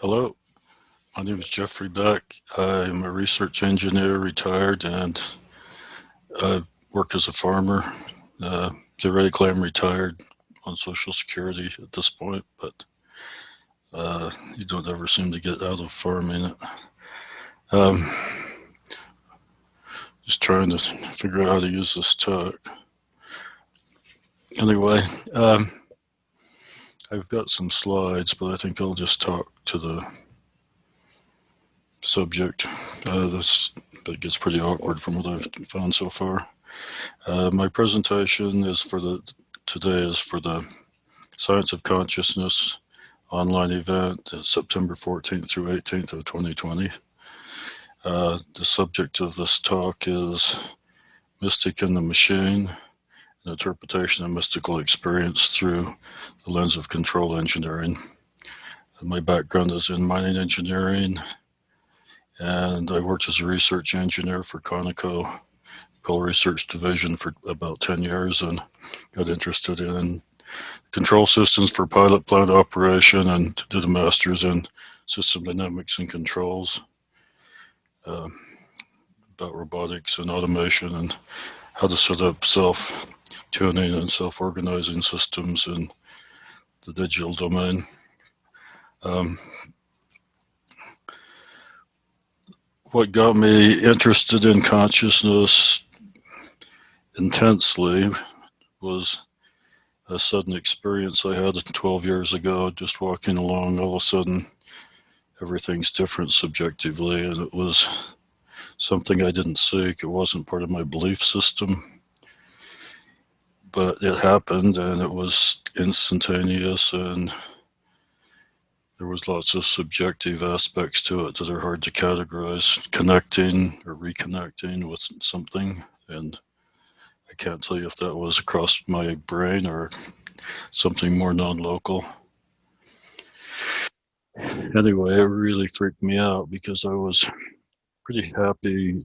Hello, my name is Jeffrey Beck. I'm a research engineer, retired, and I work as a farmer. Theoretically, I'm retired on Social Security at this point, but you don't ever seem to get out of farming. Um, just trying to figure out how to use this talk. Anyway, I've got some slides, but I think I'll just talk to the subject. This it gets pretty awkward from what I've found so far. My presentation is today is for the Science of Consciousness online event, September 14th through 18th of 2020. The subject of this talk is Mystic and the Machine, an interpretation of mystical experience through the lens of control engineering. And my background is in mining engineering, and I worked as a research engineer for Conoco Coal Research Division for about 10 years and got interested in control systems for pilot plant operation and did a master's in system dynamics and controls, about robotics and automation and how to set up self-tuning and self-organizing systems in the digital domain. What got me interested in consciousness intensely was a sudden experience I had 12 years ago, just walking along. All of a sudden, everything's different subjectively, and it was something I didn't seek. It wasn't part of my belief system, but it happened, and it was instantaneous, and there was lots of subjective aspects to it that are hard to categorize, connecting or reconnecting with something, and I can't tell you if that was across my brain or something more non-local. Anyway, it really freaked me out because I was pretty happy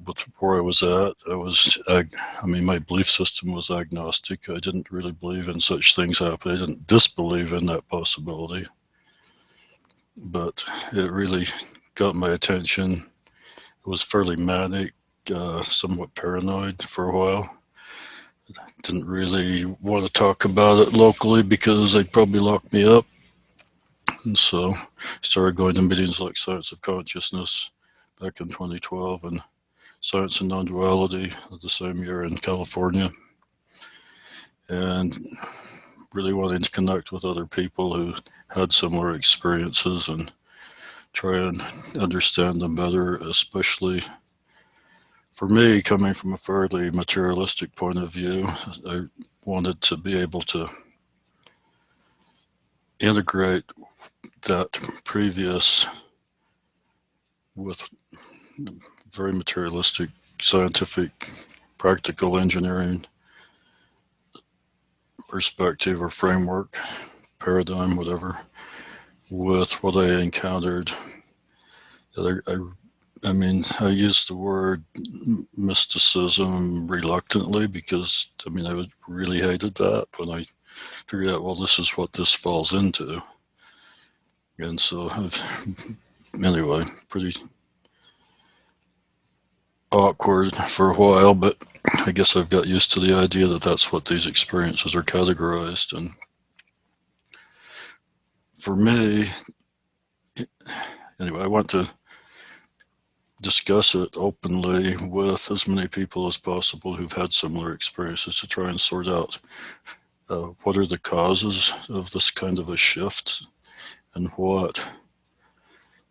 with where I was at. I mean, my belief system was agnostic. I didn't really believe in such things happening. I didn't disbelieve in that possibility, but it really got my attention. It was fairly manic, somewhat paranoid for a while. Didn't really want to talk about it locally because they'd probably lock me up. And so I started going to meetings like Science of Consciousness back in 2012 and Science and Non-Duality the same year in California. And really wanting to connect with other people who had similar experiences and try and understand them better, especially for me, coming from a fairly materialistic point of view. I wanted to be able to integrate that previous with very materialistic, scientific, practical engineering perspective or framework, paradigm, whatever, with what I encountered. I mean, I use the word mysticism reluctantly because, I mean, I really hated that when I figured out, well, this is what this falls into. And so anyway, pretty awkward for a while, but I guess I've got used to the idea that that's what these experiences are categorized. And for me, anyway, I want to discuss it openly with as many people as possible who've had similar experiences to try and sort out what are the causes of this kind of a shift and what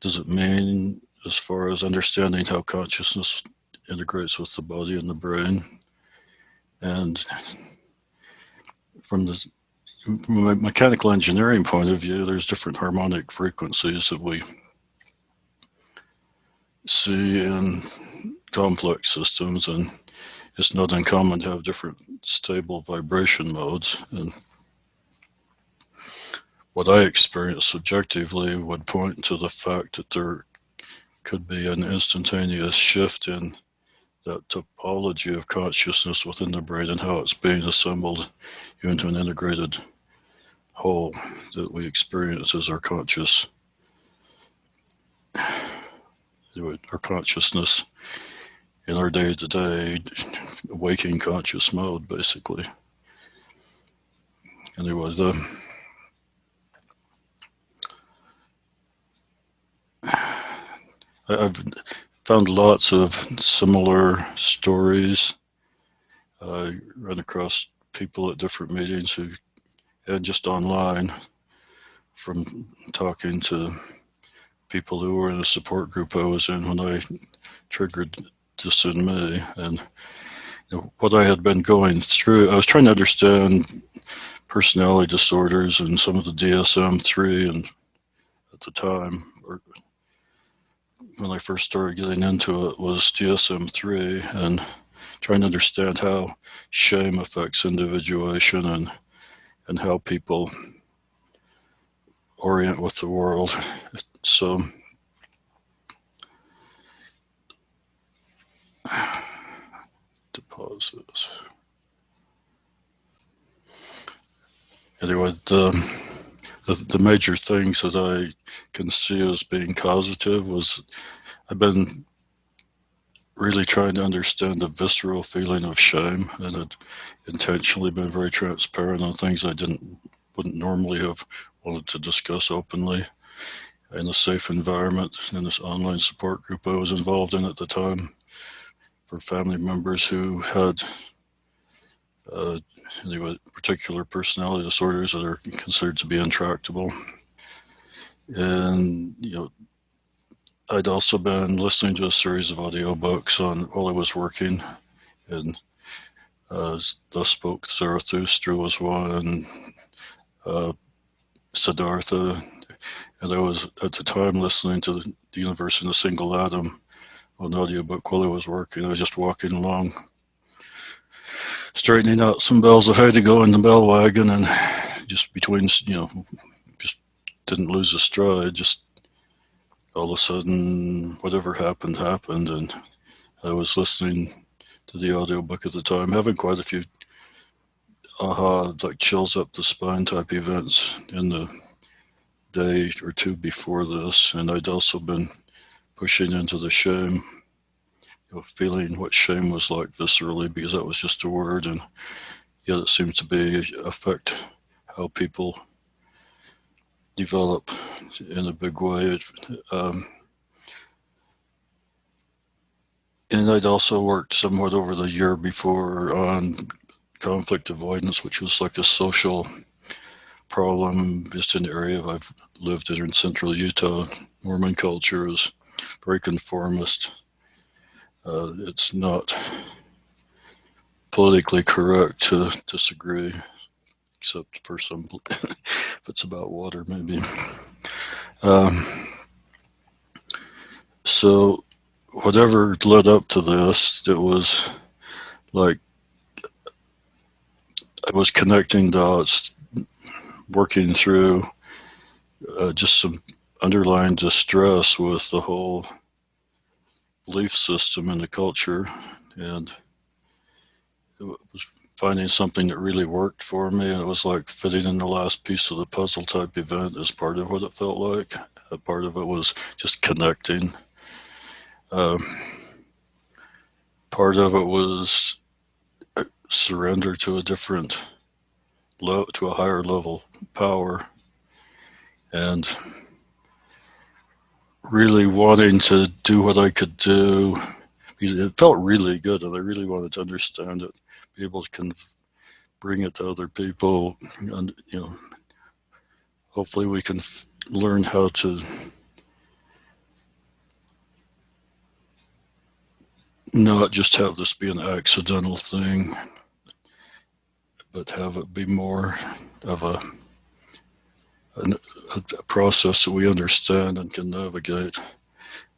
does it mean as far as understanding how consciousness integrates with the body and the brain. And from a mechanical engineering point of view, there's different harmonic frequencies that we see in complex systems, and it's not uncommon to have different stable vibration modes. And what I experience subjectively would point to the fact that there could be an instantaneous shift in that topology of consciousness within the brain and how it's being assembled into an integrated whole that we experience as our consciousness in our day-to-day waking conscious mode, basically. Anyway, I've found lots of similar stories. I run across people at different meetings who, and just online, from talking to people who were in a support group I was in when I triggered this in me. And what I had been going through, I was trying to understand personality disorders and some of the DSM-3, and at the time, or when I first started getting into it, was DSM-3, and trying to understand how shame affects individuation and how people orient with the world. So to pause this. Anyway, the major things that I can see as being causative was I've been really trying to understand the visceral feeling of shame, and had intentionally been very transparent on things I wouldn't normally have wanted to discuss openly in a safe environment in this online support group I was involved in at the time for family members who had particular personality disorders that are considered to be intractable. And I'd also been listening to a series of audiobooks while I was working, and Thus Spoke Zarathustra was one, Siddhartha, and I was at the time listening to The Universe in a Single Atom on audiobook while I was working. I was just walking along, straightening out some bells. I had to go in the bell wagon, and just between, just didn't lose a stride. Just all of a sudden, whatever happened, and I was listening to the audiobook at the time, having quite a few like chills up the spine type events in the day or two before this. And I'd also been pushing into the shame, feeling what shame was like viscerally, because that was just a word, and yet it seems to affect how people develop in a big way. And I'd also worked somewhat over the year before on conflict avoidance, which was like a social problem just in the area I've lived in central Utah. Mormon culture is very conformist. It's not politically correct to disagree, except for some, if it's about water, maybe. So whatever led up to this, it was like I was connecting dots, working through just some underlying distress with the whole belief system and the culture, and it was finding something that really worked for me. And it was like fitting in the last piece of the puzzle type event as part of what it felt like. A part of it was just connecting. Part of it was surrender to to a higher level power, and really wanting to do what I could do, because it felt really good, and I really wanted to understand it, be able to bring it to other people, and hopefully we can learn how to not just have this be an accidental thing, but have it be more of a process that we understand and can navigate.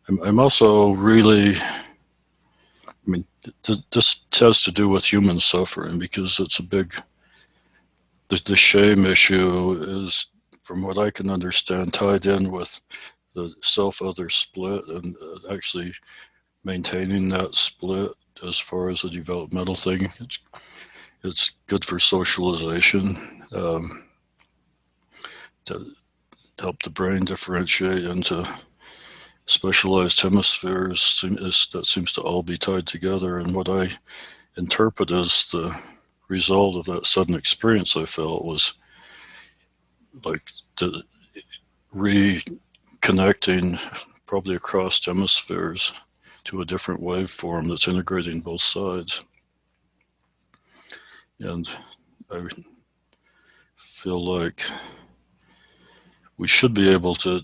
I'm also really, this has to do with human suffering, because it's a big, the shame issue is, from what I can understand, tied in with the self-other split, and actually maintaining that split as far as a developmental thing. It's good for socialization. to help the brain differentiate into specialized hemispheres that seems to all be tied together. And what I interpret as the result of that sudden experience I felt was like the reconnecting probably across hemispheres to a different waveform that's integrating both sides. And I feel like we should be able to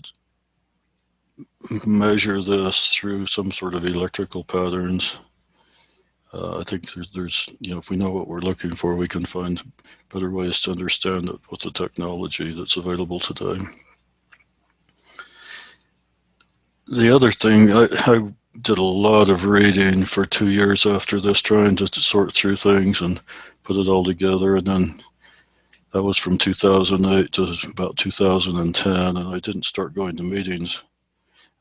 measure this through some sort of electrical patterns. I think there's, if we know what we're looking for, we can find better ways to understand it with the technology that's available today. The other thing, I did a lot of reading for 2 years after this, trying to sort through things and put it all together. And then that was from 2008 to about 2010, and I didn't start going to meetings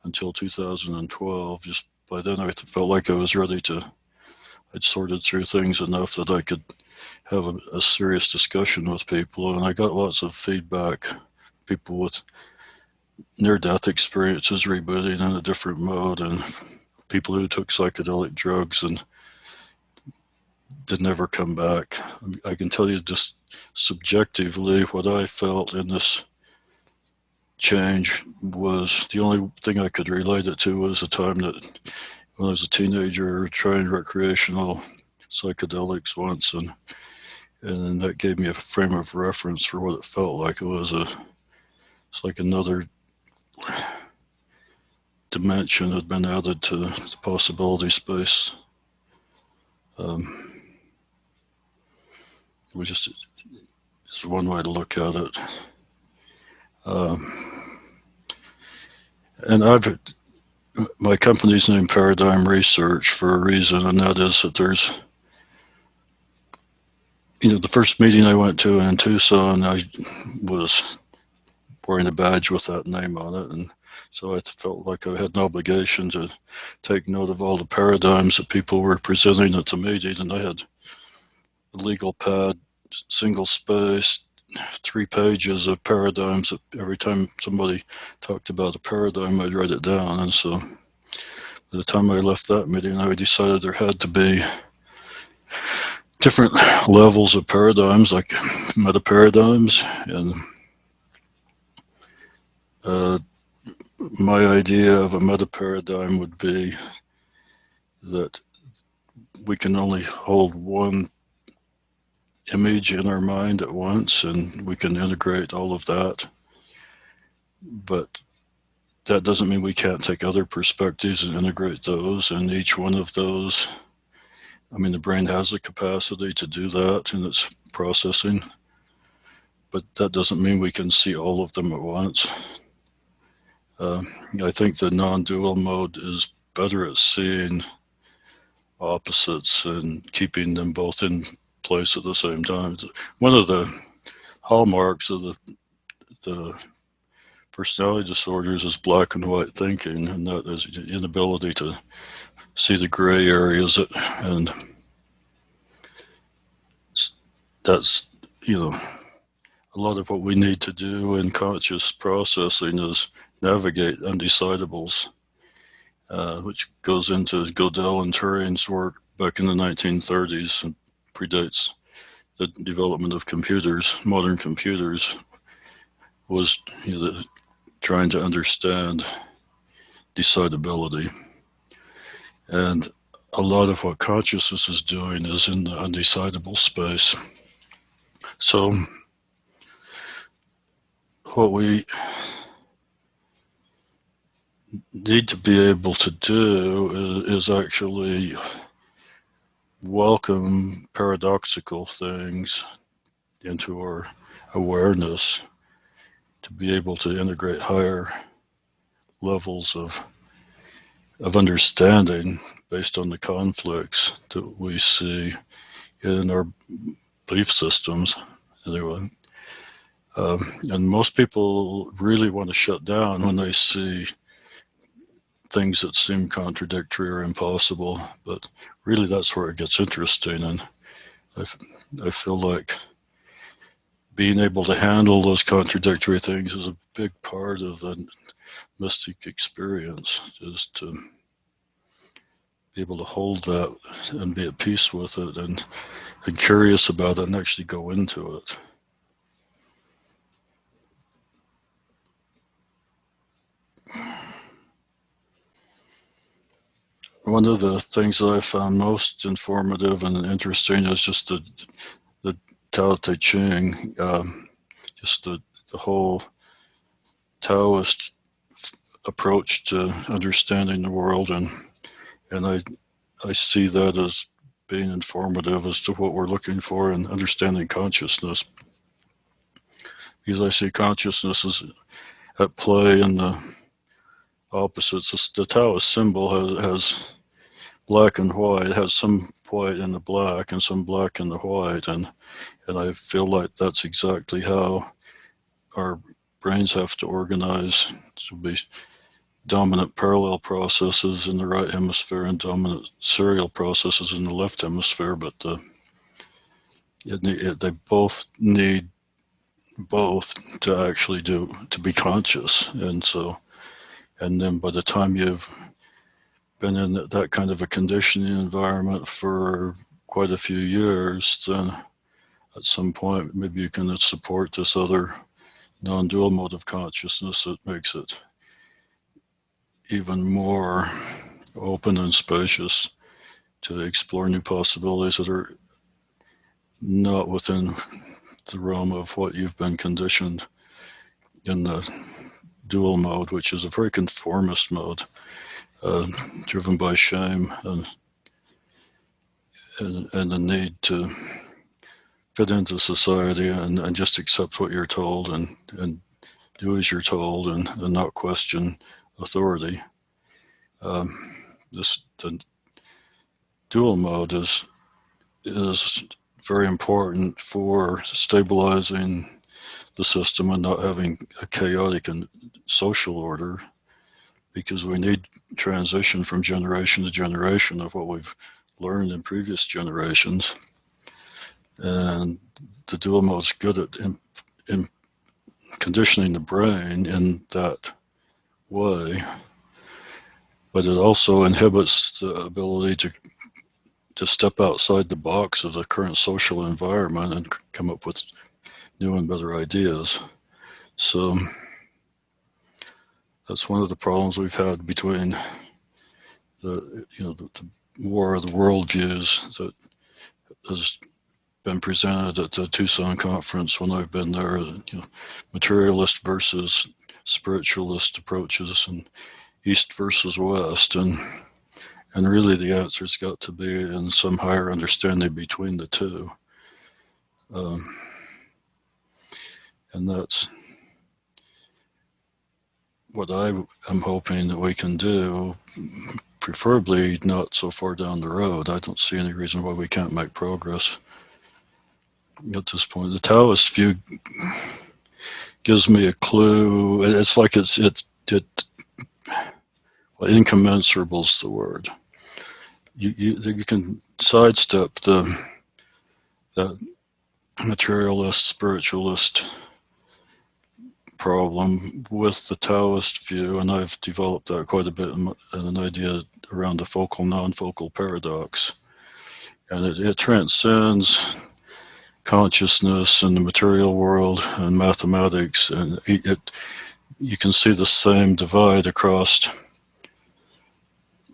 until 2012. Just by then, I felt like I was ready to. I'd sorted through things enough that I could have a serious discussion with people, and I got lots of feedback. People with near-death experiences rebooting in a different mode, and people who took psychedelic drugs and did never come back. I can tell you just subjectively what I felt in this change was the only thing I could relate it to was a time that when I was a teenager trying recreational psychedelics once, and that gave me a frame of reference for what it felt like. It's like another dimension had been added to the possibility space. We just is one way to look at it. And my company's named Paradigm Research for a reason, and that is that there's, the first meeting I went to in Tucson, I was wearing a badge with that name on it, and so I felt like I had an obligation to take note of all the paradigms that people were presenting at the meeting, and I had a legal pad, single space, 3 pages of paradigms that every time somebody talked about a paradigm, I'd write it down. And so by the time I left that meeting, I decided there had to be different levels of paradigms, like meta paradigms. And my idea of a meta paradigm would be that we can only hold one image in our mind at once, and we can integrate all of that. But that doesn't mean we can't take other perspectives and integrate those. And each one of those, the brain has the capacity to do that in its processing, but that doesn't mean we can see all of them at once. I think the non-dual mode is better at seeing opposites and keeping them both in place at the same time. One of the hallmarks of the personality disorders is black and white thinking, and that is the inability to see the gray areas, and that's, a lot of what we need to do in conscious processing is navigate undecidables, which goes into Gödel and Turing's work back in the 1930s and predates the development of computers. Modern computers was trying to understand decidability. And a lot of what consciousness is doing is in the undecidable space. So what we need to be able to do is actually welcome paradoxical things into our awareness, to be able to integrate higher levels of understanding based on the conflicts that we see in our belief systems, anyway. And most people really want to shut down when they see things that seem contradictory or impossible, but really that's where it gets interesting. And I feel like being able to handle those contradictory things is a big part of the mystic experience, is to be able to hold that and be at peace with it and curious about it and actually go into it. One of the things that I found most informative and interesting is just the Tao Te Ching, just the whole Taoist approach to understanding the world, and I see that as being informative as to what we're looking for in understanding consciousness, because I see consciousness as at play in the opposites. The Taoist symbol has black and white. It has some white in the black and some black in the white, and I feel like that's exactly how our brains have to organize to be dominant parallel processes in the right hemisphere and dominant serial processes in the left hemisphere, but they both need both to actually to be conscious. And then by the time you've been in that kind of a conditioning environment for quite a few years, then at some point maybe you can support this other non-dual mode of consciousness that makes it even more open and spacious to explore new possibilities that are not within the realm of what you've been conditioned in the dual mode, which is a very conformist mode, driven by shame and the need to fit into society and just accept what you're told and do as you're told and not question authority. The dual mode is very important for stabilizing the system and not having a chaotic and social order, because we need transition from generation to generation of what we've learned in previous generations. And the dual mode is good at in conditioning the brain in that way, but it also inhibits the ability to step outside the box of the current social environment and come up with new and better ideas. So that's one of the problems we've had between the war of the worldviews that has been presented at the Tucson conference when I've been there. Materialist versus spiritualist approaches, and East versus West, and really the answer's got to be in some higher understanding between the two. And that's what I am hoping that we can do, preferably not so far down the road. I don't see any reason why we can't make progress at this point. The Taoist view gives me a clue. It's like incommensurable is the word. You can sidestep that materialist spiritualist problem with the Taoist view, and I've developed that quite a bit in an idea around the focal non-focal paradox, and it transcends consciousness and the material world and mathematics, and you can see the same divide across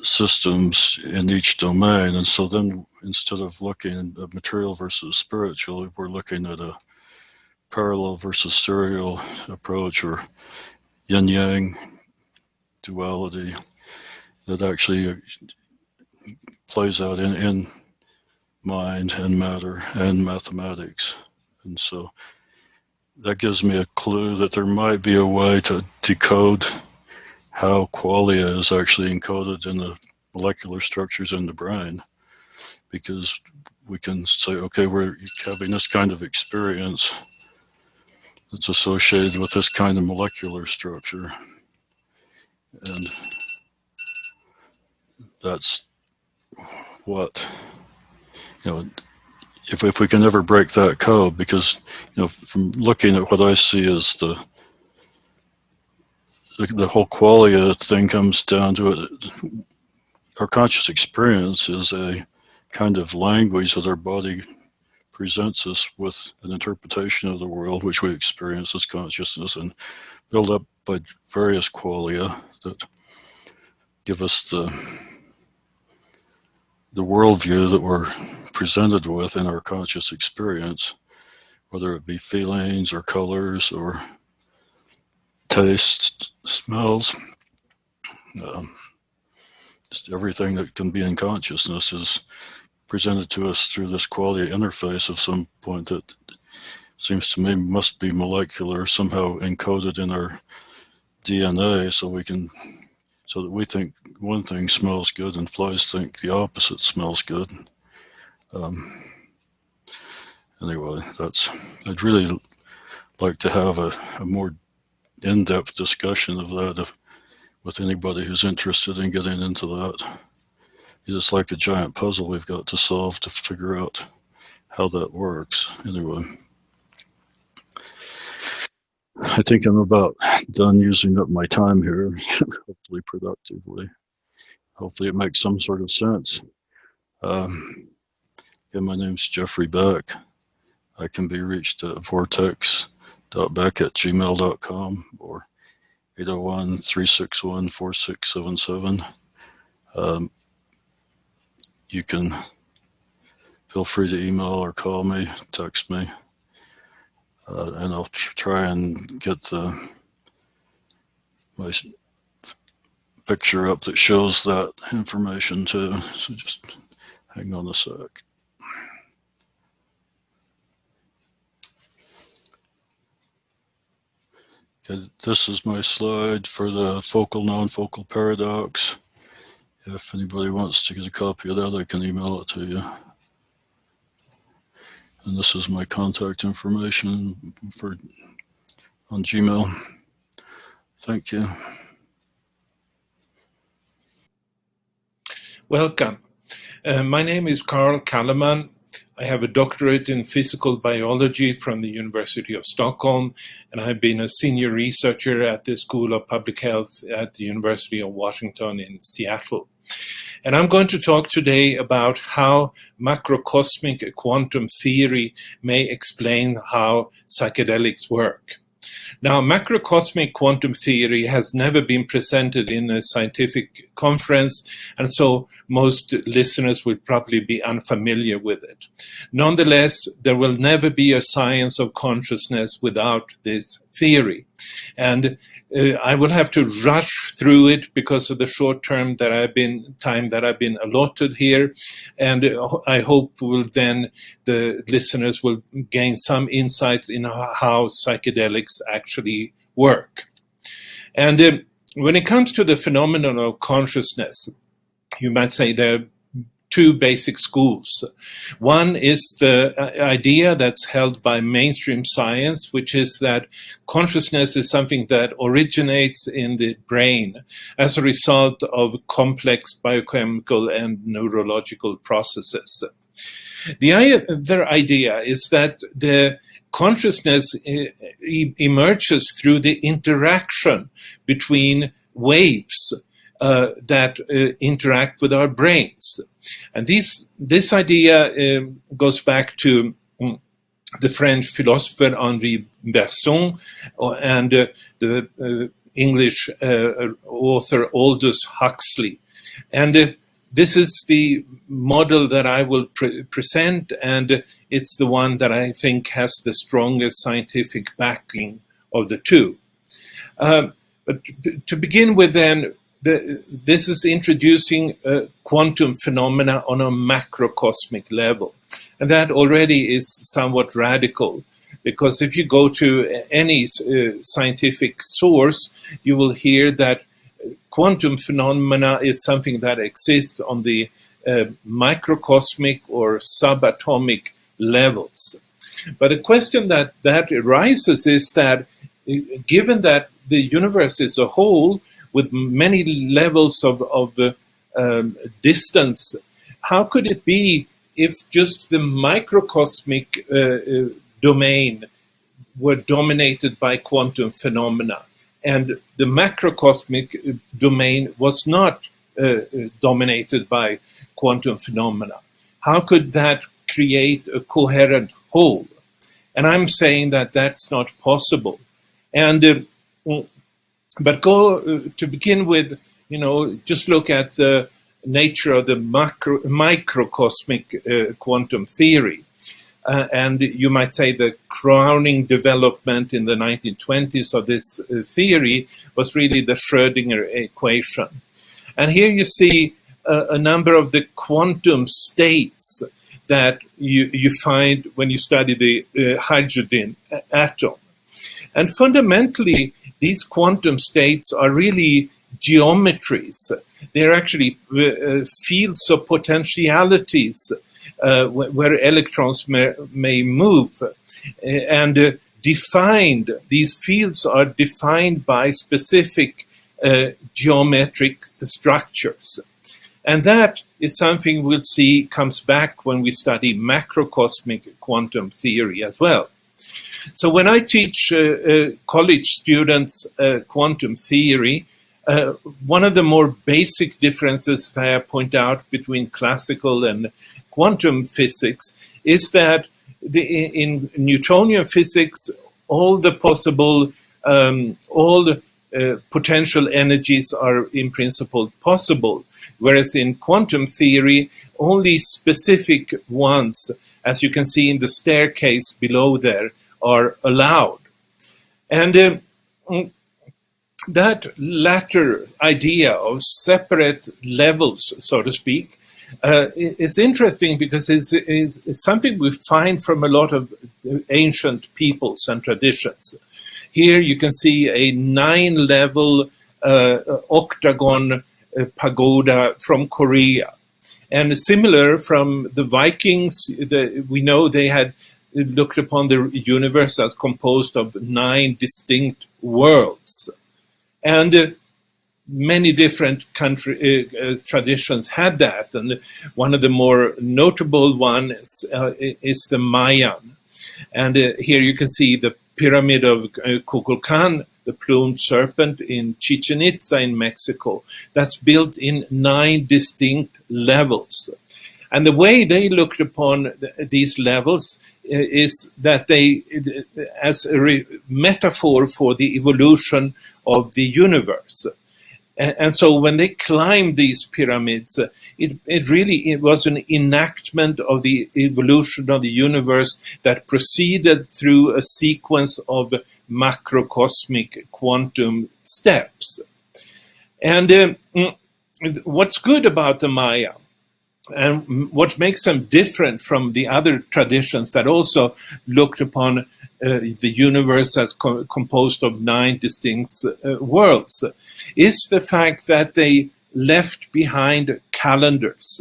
systems in each domain. And so then instead of looking at material versus spiritual, we're looking at a parallel versus serial approach, or yin-yang duality that actually plays out in mind and matter and mathematics. And so that gives me a clue that there might be a way to decode how qualia is actually encoded in the molecular structures in the brain, because we can say, okay, we're having this kind of experience that's associated with this kind of molecular structure, and that's what, if we can ever break that code, because from looking at what I see as the whole qualia thing comes down to it. Our conscious experience is a kind of language that our body presents us with an interpretation of the world, which we experience as consciousness, and build up by various qualia that give us the worldview that we're presented with in our conscious experience, whether it be feelings or colors or tastes, smells. Just everything that can be in consciousness is presented to us through this quality interface of some point that seems to me must be molecular, somehow encoded in our DNA, so that we think one thing smells good and flies think the opposite smells good. Anyway, I'd really like to have a more in-depth discussion of that with anybody who's interested in getting into that. It's like a giant puzzle we've got to solve to figure out how that works. Anyway, I think I'm about done using up my time here, hopefully productively. Hopefully it makes some sort of sense. My name's Jeffrey Beck. I can be reached at vortex.beck@gmail.com or 801-361-4677. You can feel free to email or call me, text me, and I'll try and get my picture up that shows that information too. So just hang on a sec. Okay, this is my slide for the focal non-focal paradox. If anybody wants to get a copy of that, I can email it to you. And this is my contact information on Gmail. Thank you. Welcome. My name is Calleman. I have a doctorate in physical biology from the University of Stockholm, and I've been a senior researcher at the School of Public Health at the University of Washington in Seattle. And I'm going to talk today about how macrocosmic quantum theory may explain how psychedelics work. Now, macrocosmic quantum theory has never been presented in a scientific conference, and so most listeners will probably be unfamiliar with it. Nonetheless, there will never be a science of consciousness without this theory. And I will have to rush through it because of the short time that I've been allotted here, and I hope the listeners will gain some insights in how psychedelics actually work. And when it comes to the phenomenon of consciousness, you might say there are two basic schools. One is the idea that's held by mainstream science, which is that consciousness is something that originates in the brain as a result of complex biochemical and neurological processes. The other idea is that the consciousness emerges through the interaction between waves that interact with our brains. And this idea goes back to the French philosopher Henri Bergson and the English author Aldous Huxley. And this is the model that I will present, and it's the one that I think has the strongest scientific backing of the two. But to begin with then, this is introducing quantum phenomena on a macrocosmic level. And that already is somewhat radical, because if you go to any scientific source, you will hear that quantum phenomena is something that exists on the microcosmic or subatomic levels. But a question that arises is that given that the universe is a whole, with many levels of distance, how could it be if just the microcosmic domain were dominated by quantum phenomena, and the macrocosmic domain was not dominated by quantum phenomena, how could that create a coherent whole? And I'm saying that that's not possible. And but to begin with, just look at the nature of the microcosmic quantum theory. And you might say the crowning development in the 1920s of this theory was really the Schrödinger equation. And here you see a number of the quantum states that you find when you study the hydrogen atom. And fundamentally, these quantum states are really geometries. They're actually fields of potentialities where electrons may move. And these fields are defined by specific geometric structures. And that is something we'll see comes back when we study macrocosmic quantum theory as well. So when I teach college students quantum theory, one of the more basic differences that I point out between classical and quantum physics is that in Newtonian physics, all the possible, potential energies are in principle possible, whereas in quantum theory, only specific ones, as you can see in the staircase below there, are allowed. And that latter idea of separate levels, so to speak, is interesting because it's something we find from a lot of ancient peoples and traditions. Here you can see a 9-level octagon pagoda from Korea. And similar from the Vikings, we know they had looked upon the universe as composed of 9 distinct worlds. And many different traditions had that. And one of the more notable ones is the Mayan. And here you can see the pyramid of Kukulkan, the plumed serpent in Chichen Itza in Mexico. That's built in 9 distinct levels. And the way they looked upon these levels is that they, as a metaphor for the evolution of the universe. And so when they climbed these pyramids, it was an enactment of the evolution of the universe that proceeded through a sequence of macrocosmic quantum steps. And what's good about the Maya, and what makes them different from the other traditions that also looked upon the universe as composed of 9 distinct worlds, is the fact that they left behind calendars.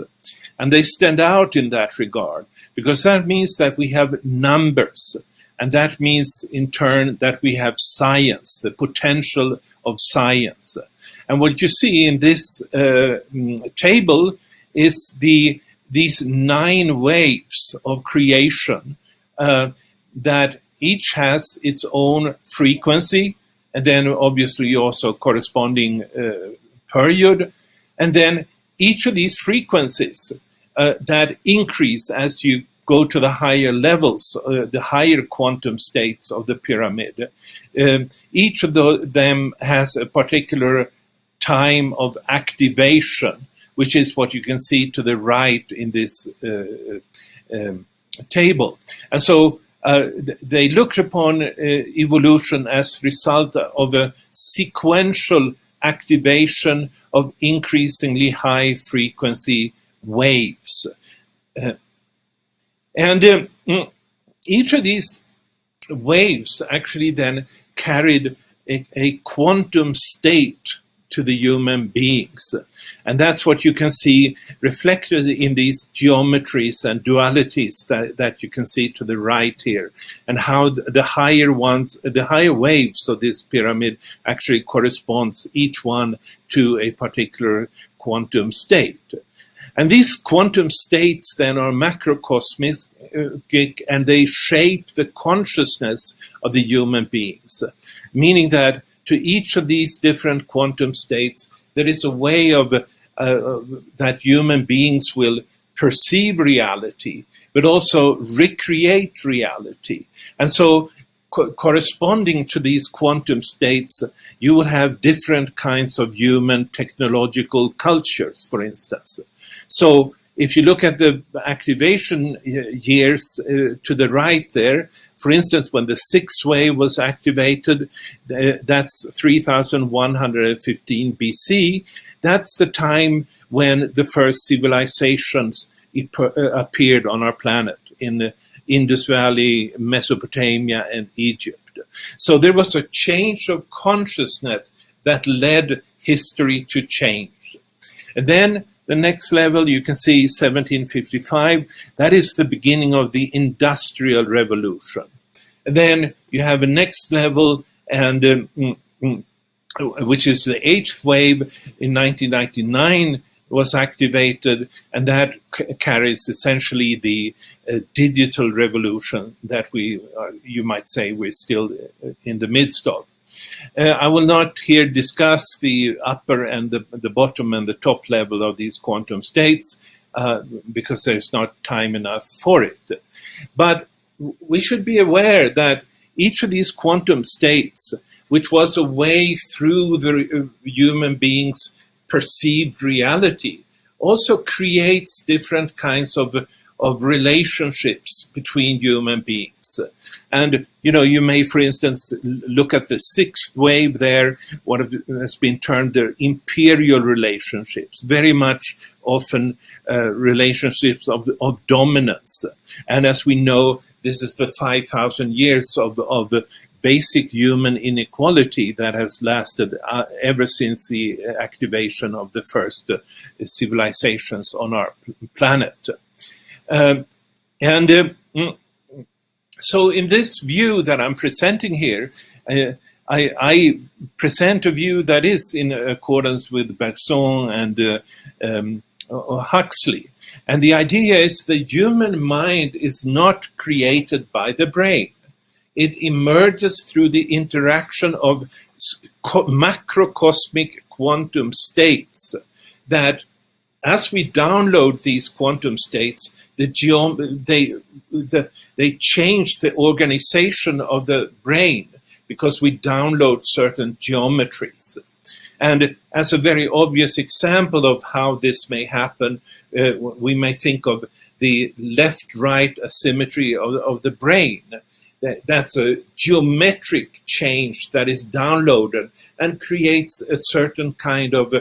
And they stand out in that regard, because that means that we have numbers. And that means, in turn, that we have science, the potential of science. And what you see in this table is these 9 waves of creation that each has its own frequency, and then obviously also corresponding period. And then each of these frequencies that increase as you go to the higher levels, the higher quantum states of the pyramid. Each of them has a particular time of activation, which is what you can see to the right in this table. And so they looked upon evolution as a result of a sequential activation of increasingly high frequency waves. And each of these waves actually then carried a quantum state to the human beings. And that's what you can see reflected in these geometries and dualities that you can see to the right here, and how the higher waves of this pyramid actually corresponds each one to a particular quantum state. And these quantum states then are macrocosmic, and they shape the consciousness of the human beings, meaning that to each of these different quantum states, there is a way of that human beings will perceive reality, but also recreate reality. And so corresponding to these quantum states, you will have different kinds of human technological cultures, for instance. So if you look at the activation years to the right there, for instance, when the sixth wave was activated, that's 3115 BC. That's the time when the first civilizations appeared on our planet in the Indus Valley, Mesopotamia, and Egypt. So there was a change of consciousness that led history to change. And then the next level, you can see 1755, that is the beginning of the Industrial Revolution. And then you have a next level, and which is the eighth wave in 1999 was activated, and that carries essentially the digital revolution that you might say we're still in the midst of. I will not here discuss the upper and the bottom and the top level of these quantum states because there's not time enough for it. But we should be aware that each of these quantum states, which was a way through the human beings' perceived reality, also creates different kinds of relationships between human beings. And, you may, for instance, look at the sixth wave there, what has been termed the Imperial Relationships, very much often relationships of dominance. And as we know, this is the 5,000 years of the basic human inequality that has lasted ever since the activation of the first civilizations on our planet. So in this view that I'm presenting here, I present a view that is in accordance with Bergson and Huxley. And the idea is the human mind is not created by the brain. It emerges through the interaction of macrocosmic quantum states that as we download these quantum states, they change the organization of the brain because we download certain geometries. And as a very obvious example of how this may happen, we may think of the left-right asymmetry of the brain. That's a geometric change that is downloaded and creates a certain kind of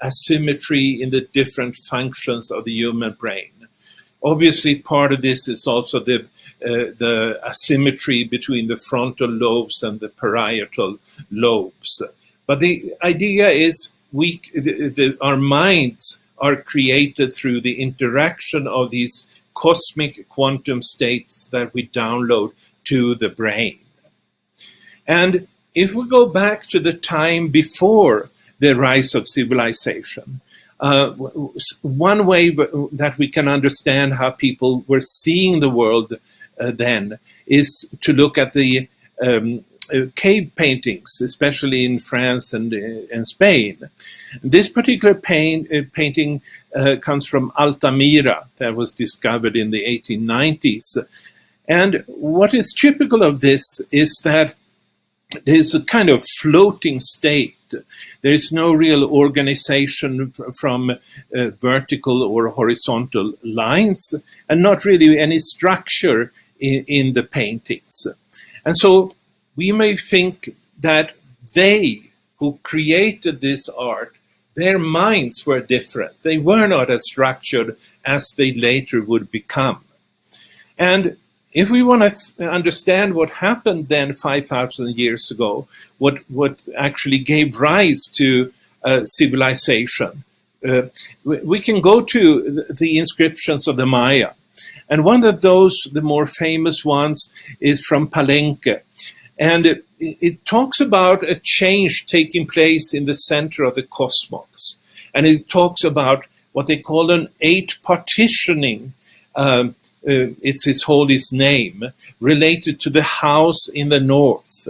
asymmetry in the different functions of the human brain. Obviously, part of this is also the asymmetry between the frontal lobes and the parietal lobes. But the idea is our minds are created through the interaction of these cosmic quantum states that we download to the brain. And if we go back to the time before the rise of civilization, one way that we can understand how people were seeing the world then is to look at the cave paintings, especially in France and Spain. This particular painting comes from Altamira, that was discovered in the 1890s. And what is typical of this is that there's a kind of floating state. There's no real organization from vertical or horizontal lines, and not really any structure in the paintings. And so we may think that they who created this art, their minds were different. They were not as structured as they later would become. And if we want to understand what happened then 5,000 years ago, what actually gave rise to civilization, we can go to the inscriptions of the Maya. And one of those, the more famous ones, is from Palenque. And it talks about a change taking place in the center of the cosmos. And it talks about what they call an 8 partitioning. It's his holy's name, related to the house in the north.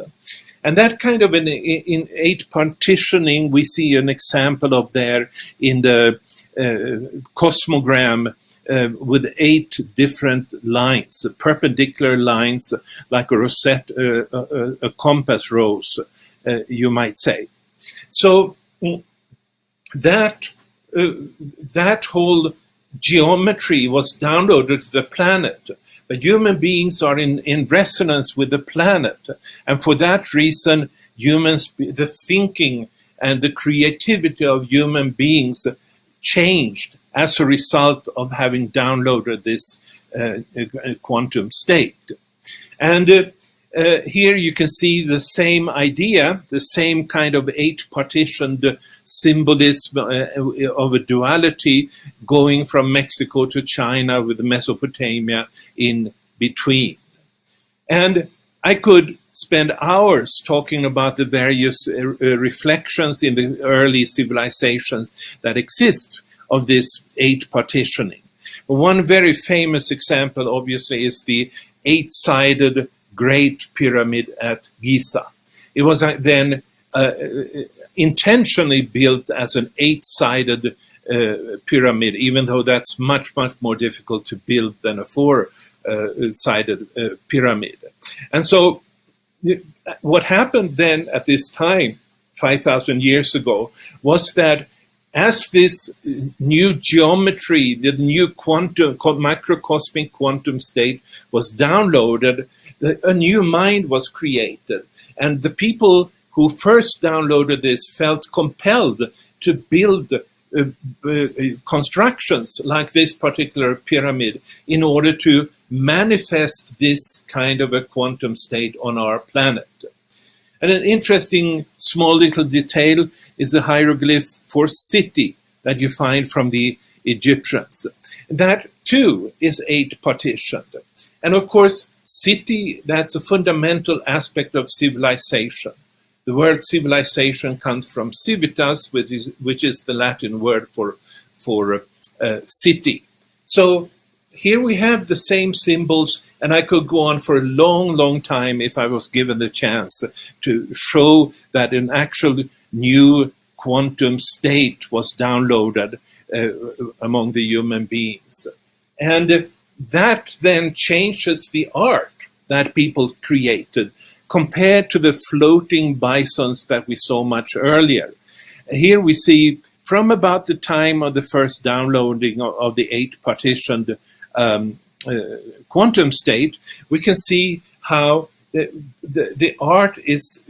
And that kind of in 8 partitioning, we see an example of there in the cosmogram with 8 different lines, perpendicular lines, like a rosette, a compass rose, you might say. So that whole geometry was downloaded to the planet. But human beings are in resonance with the planet. And for that reason, the thinking and the creativity of human beings changed as a result of having downloaded this quantum state. And here you can see the same idea, the same kind of 8 partitioned symbolism of a duality going from Mexico to China with Mesopotamia in between. And I could spend hours talking about the various reflections in the early civilizations that exist of this 8 partitioning. One very famous example, obviously, is the 8-sided Great Pyramid at Giza. It was then intentionally built as an 8-sided pyramid, even though that's much, much more difficult to build than a 4-sided pyramid. And so what happened then at this time, 5,000 years ago, was that as this new geometry, the new macrocosmic quantum state was downloaded, a new mind was created. And the people who first downloaded this felt compelled to build constructions like this particular pyramid in order to manifest this kind of a quantum state on our planet. And an interesting small little detail is the hieroglyph for city that you find from the Egyptians. That too is 8 partitioned. And of course, city, that's a fundamental aspect of civilization. The word civilization comes from civitas, which is the Latin word for city. So here we have the same symbols, and I could go on for a long, long time if I was given the chance to show that an actual new quantum state was downloaded among the human beings. And that then changes the art that people created compared to the floating bisons that we saw much earlier. Here we see from about the time of the first downloading of the 8 partitioned quantum state, we can see how the art is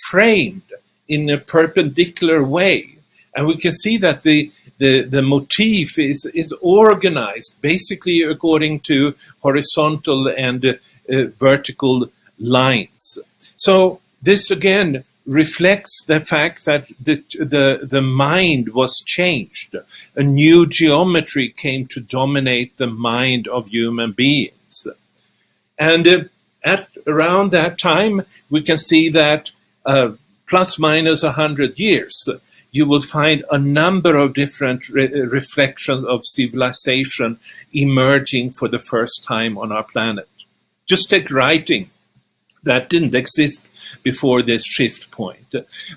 framed in a perpendicular way. And we can see that the motif is organized basically according to horizontal and vertical lines. So this again reflects the fact that the mind was changed. A new geometry came to dominate the mind of human beings. And at around that time, we can see that plus minus 100 years, you will find a number of different reflections of civilization emerging for the first time on our planet. Just take writing. That didn't exist before this shift point.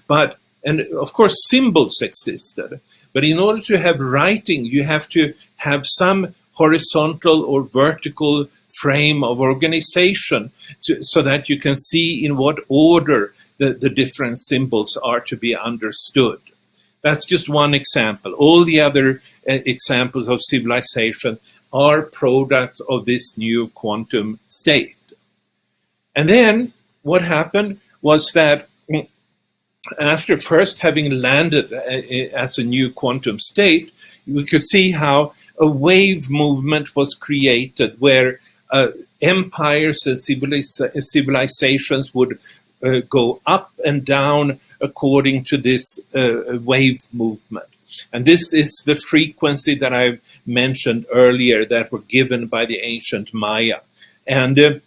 And of course, symbols existed. But in order to have writing, you have to have some horizontal or vertical frame of organization so that you can see in what order the different symbols are to be understood. That's just one example. All the other examples of civilization are products of this new quantum state. And then what happened was that after first having landed as a new quantum state, we could see how a wave movement was created where empires and civilizations would go up and down according to this wave movement. And this is the frequency that I mentioned earlier that were given by the ancient Maya. And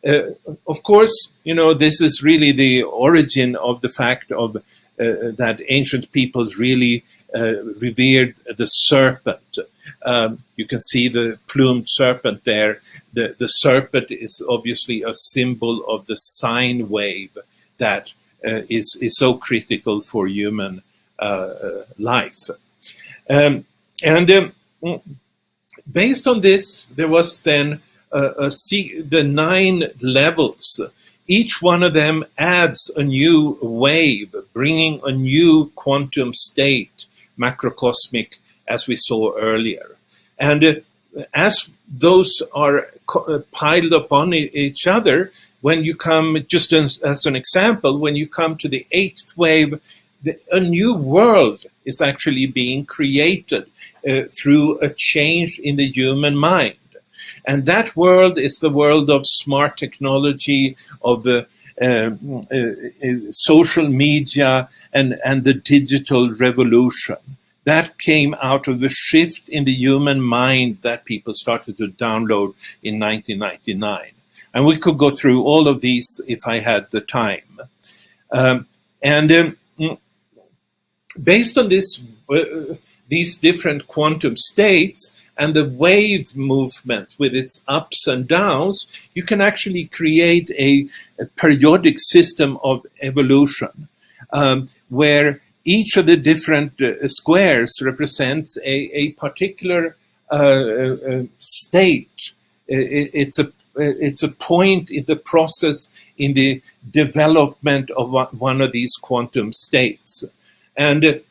of course, this is really the origin of the fact of that ancient peoples really revered the serpent. You can see the plumed serpent there. The serpent is obviously a symbol of the sine wave that is so critical for human life. Based on this, there was then the 9 levels. Each one of them adds a new wave, bringing a new quantum state, macrocosmic, as we saw earlier. And as those are piled upon each other, when you come, just as an example, when you come to the 8th wave, a new world is actually being created through a change in the human mind. And that world is the world of smart technology, of the social media, and the digital revolution. That came out of the shift in the human mind that people started to download in 1999. And we could go through all of these if I had the time. Based on this, these different quantum states and the wave movements with its ups and downs, you can actually create a periodic system of evolution where each of the different squares represents a particular state. It's a point in the process in the development of one of these quantum states. And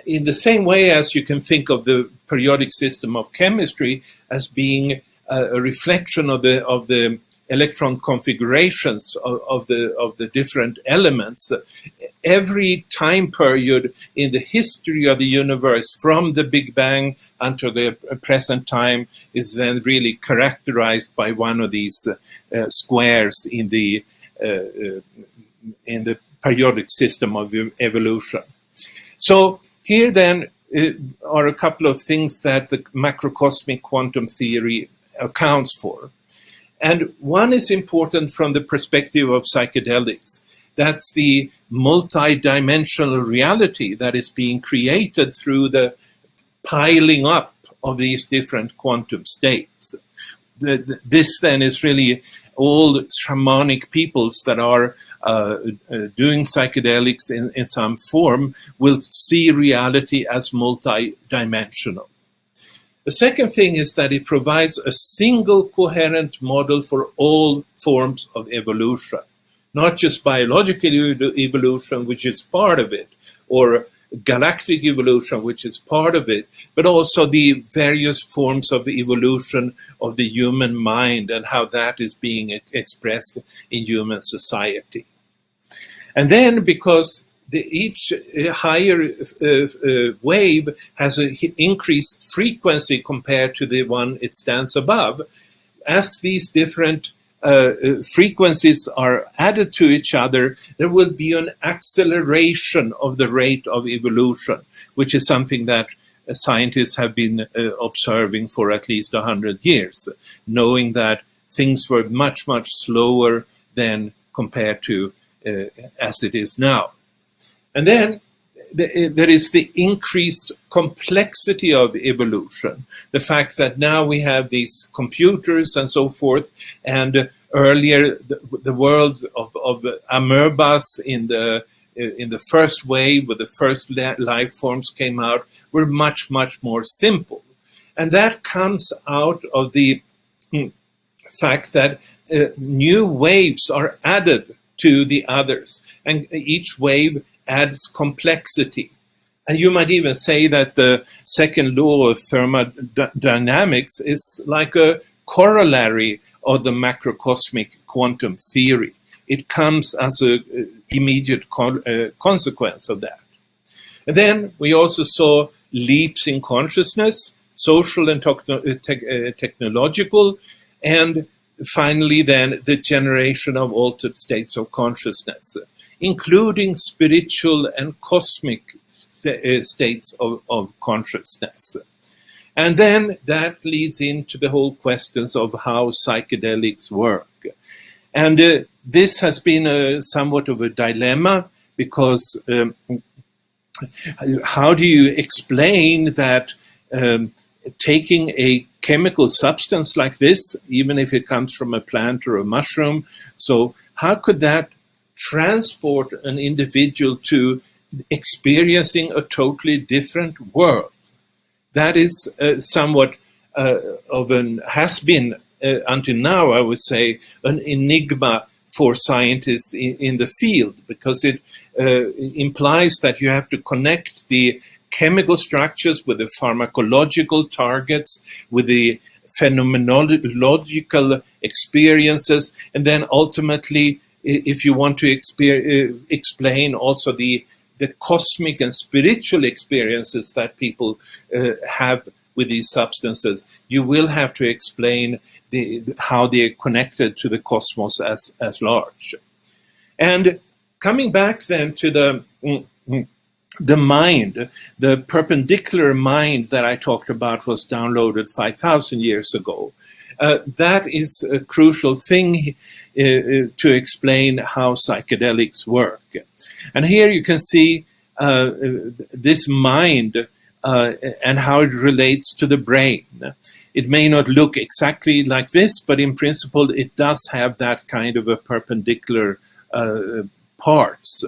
in the same way as you can think of the periodic system of chemistry as being a reflection of the electron configurations of the different elements, every time period in the history of the universe from the Big Bang until the present time is then really characterized by one of these squares in the periodic system of evolution. So here then are a couple of things that the macrocosmic quantum theory accounts for. And one is important from the perspective of psychedelics. That's the multidimensional reality that is being created through the piling up of these different quantum states. This then is really all shamanic peoples that are doing psychedelics in some form will see reality as multidimensional. The second thing is that it provides a single coherent model for all forms of evolution, not just biological evolution, which is part of it, or galactic evolution, which is part of it, but also the various forms of evolution of the human mind and how that is being expressed in human society. And then because each higher wave has an increased frequency compared to the one it stands above, as these different frequencies are added to each other, there will be an acceleration of the rate of evolution, which is something that scientists have been observing for at least 100 years, knowing that things were much, much slower than compared to as it is now. And then there is the increased complexity of evolution. The fact that now we have these computers and so forth, and earlier the world of amoebas in the first wave, where the first life forms came out, were much, much more simple. And that comes out of the fact that new waves are added to the others, and each wave adds complexity. And you might even say that the second law of thermodynamics is like a corollary of the macrocosmic quantum theory. It comes as an immediate consequence of that. And then we also saw leaps in consciousness, social and technological, and finally then the generation of altered states of consciousness, including spiritual and cosmic states of consciousness. And then that leads into the whole questions of how psychedelics work. And this has been somewhat of a dilemma because how do you explain that taking a chemical substance like this, even if it comes from a plant or a mushroom, so how could that transport an individual to experiencing a totally different world? That is somewhat has been until now, I would say, an enigma for scientists in the field, because it implies that you have to connect the chemical structures with the pharmacological targets, with the phenomenological experiences, and then ultimately, if you want to explain also the cosmic and spiritual experiences that people have with these substances, you will have to explain how they are connected to the cosmos as large. And coming back then to the mind, the perpendicular mind that I talked about was downloaded 5,000 years ago. That is a crucial thing to explain how psychedelics work. And here you can see this mind and how it relates to the brain. It may not look exactly like this, but in principle it does have that kind of a perpendicular parts.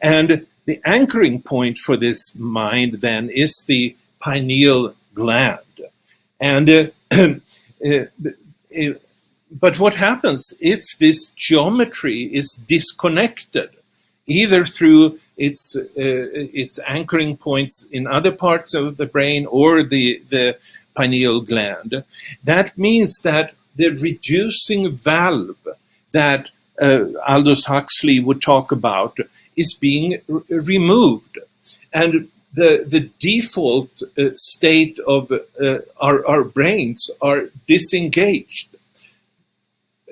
And the anchoring point for this mind then is the pineal gland. And but what happens if this geometry is disconnected, either through its anchoring points in other parts of the brain or the pineal gland? That means that the reducing valve that Aldous Huxley would talk about is being removed. And the default state of our brains are disengaged.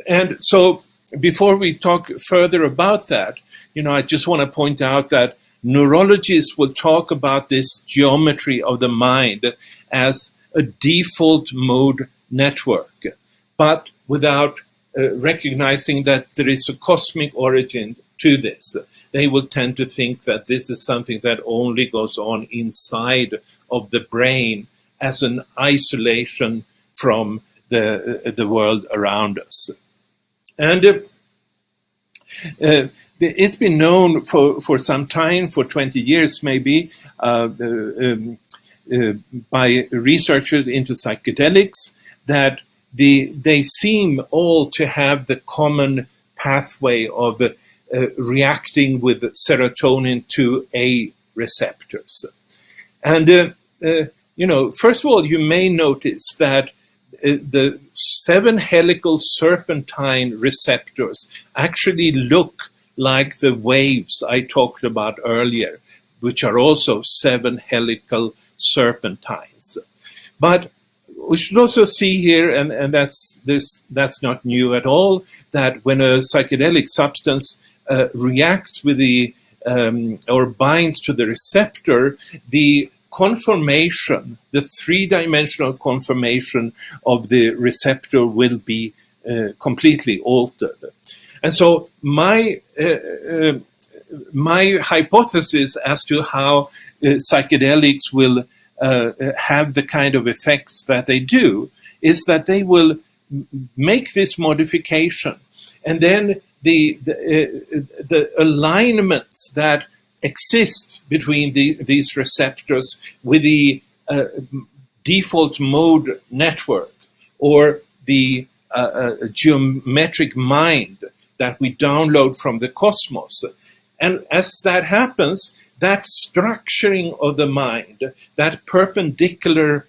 And so before we talk further about that, I just want to point out that neurologists will talk about this geometry of the mind as a default mode network, but without recognizing that there is a cosmic origin to this. They will tend to think that this is something that only goes on inside of the brain as an isolation from the world around us. And it's been known for some time, for 20 years maybe, by researchers into psychedelics, that they seem all to have the common pathway of reacting with serotonin to A receptors. And, first of all, you may notice that the 7 helical serpentine receptors actually look like the waves I talked about earlier, which are also 7 helical serpentines. But we should also see here, and that's not new at all, that when a psychedelic substance reacts with or binds to the receptor, the conformation, the 3-dimensional conformation of the receptor will be completely altered. And so my hypothesis as to how psychedelics will have the kind of effects that they do is that they will make this modification, and then the alignments that exist between these receptors with the default mode network or the geometric mind that we download from the cosmos. And as that happens, that structuring of the mind, that perpendicular,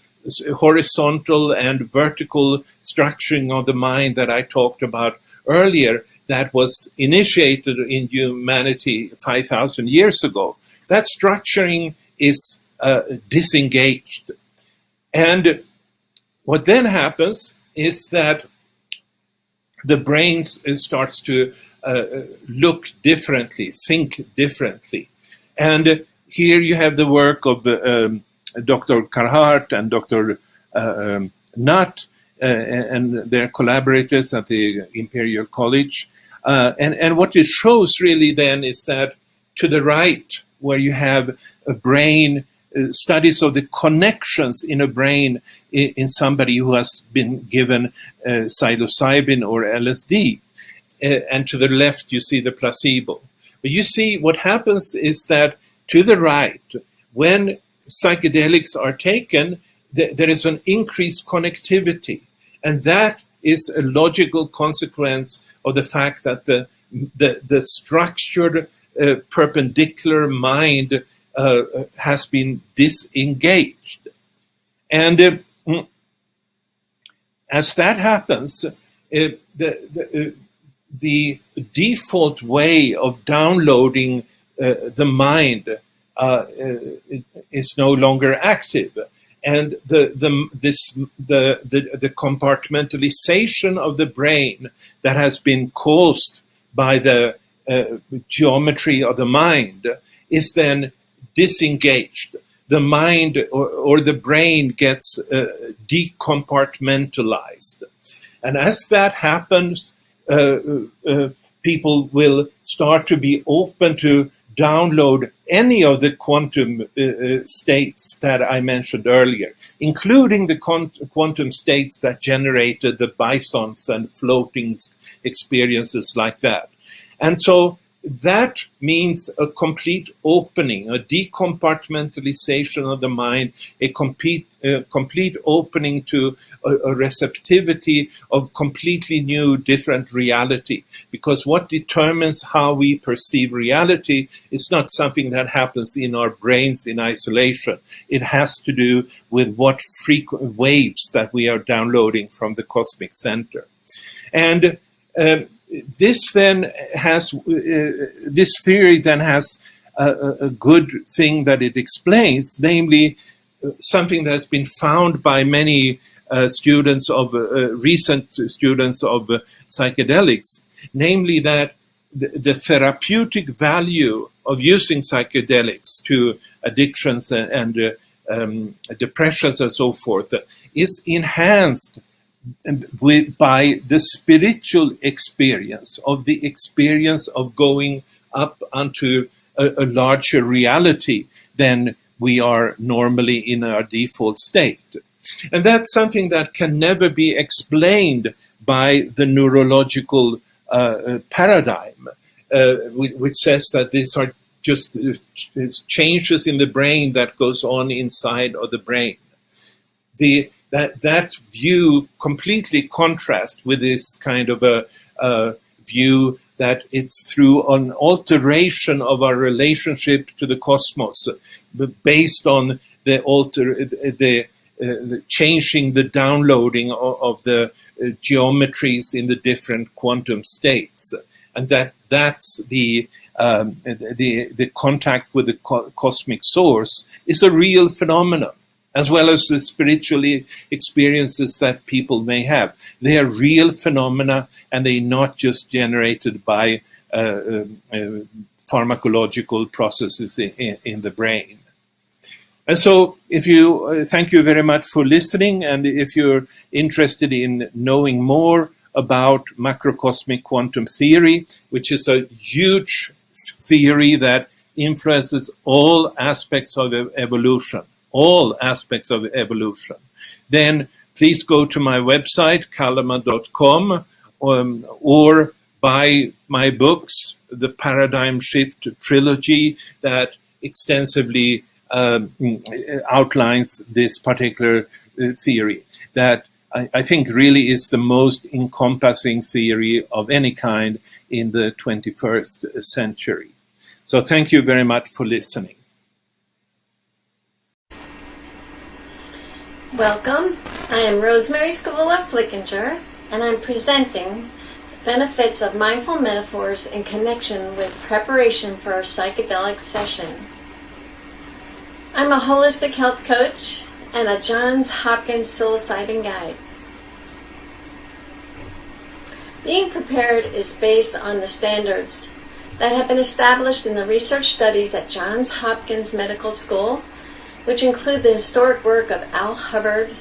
horizontal and vertical structuring of the mind that I talked about earlier, that was initiated in humanity 5,000 years ago, that structuring is disengaged. And what then happens is that the brain starts to look differently, think differently. And here you have the work of Dr. Carhart and Dr. Nutt and their collaborators at the Imperial College. And what it shows really then is that to the right where you have a brain, studies of the connections in a brain in somebody who has been given psilocybin or LSD. And to the left, you see the placebo. But you see what happens is that to the right, when psychedelics are taken, there is an increased connectivity. And that is a logical consequence of the fact that the structured perpendicular mind has been disengaged. And as that happens, the default way of downloading the mind is no longer active, and the compartmentalization of the brain that has been caused by the geometry of the mind is then disengaged. The mind or the brain gets decompartmentalized, and as that happens, people will start to be open to download any of the quantum states that I mentioned earlier, including the quantum states that generated the bisons and floating experiences like that. And so that means a complete opening, a decompartmentalization of the mind, a complete opening to a receptivity of completely new, different reality. Because what determines how we perceive reality is not something that happens in our brains in isolation. It has to do with what frequent waves that we are downloading from the cosmic center. And this then has this theory then has a good thing that it explains, namely something that's been found by many students of recent students of psychedelics, namely that the therapeutic value of using psychedelics to addictions and depressions and so forth is enhanced by the spiritual experience of going up onto a larger reality than we are normally in our default state. And that's something that can never be explained by the neurological paradigm, which says that these are just changes in the brain that goes on inside of the brain. That view completely contrasts with this kind of a view that it's through an alteration of our relationship to the cosmos, based on the changing the downloading of the geometries in the different quantum states, and that's the contact with the cosmic source is a real phenomenon, as well as the spiritual experiences that people may have. They are real phenomena, and they're not just generated by pharmacological processes in the brain. And so thank you very much for listening, and if you're interested in knowing more about macrocosmic quantum theory, which is a huge theory that influences all aspects of evolution, then please go to my website, calleman.com, or buy my books, the Paradigm Shift Trilogy, that extensively outlines this particular theory, that I think really is the most encompassing theory of any kind in the 21st century. So thank you very much for listening. Welcome. I am Rosemary Flickinger, and I'm presenting the benefits of mindful metaphors in connection with preparation for our psychedelic session. I'm a holistic health coach and a Johns Hopkins psilocybin guide. Being prepared is based on the standards that have been established in the research studies at Johns Hopkins Medical School, which include the historic work of Al Hubbard,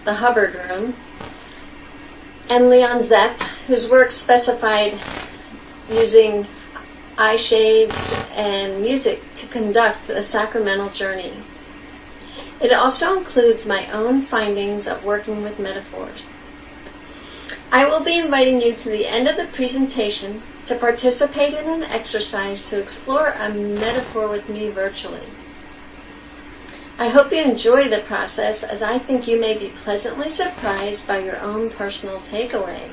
the Hubbard Room, and Leon Zeff, whose work specified using eye shades, and music to conduct the sacramental journey. It also includes my own findings of working with metaphors. I will be inviting you to the end of the presentation to participate in an exercise to explore a metaphor with me virtually. I hope you enjoy the process, as I think you may be pleasantly surprised by your own personal takeaway.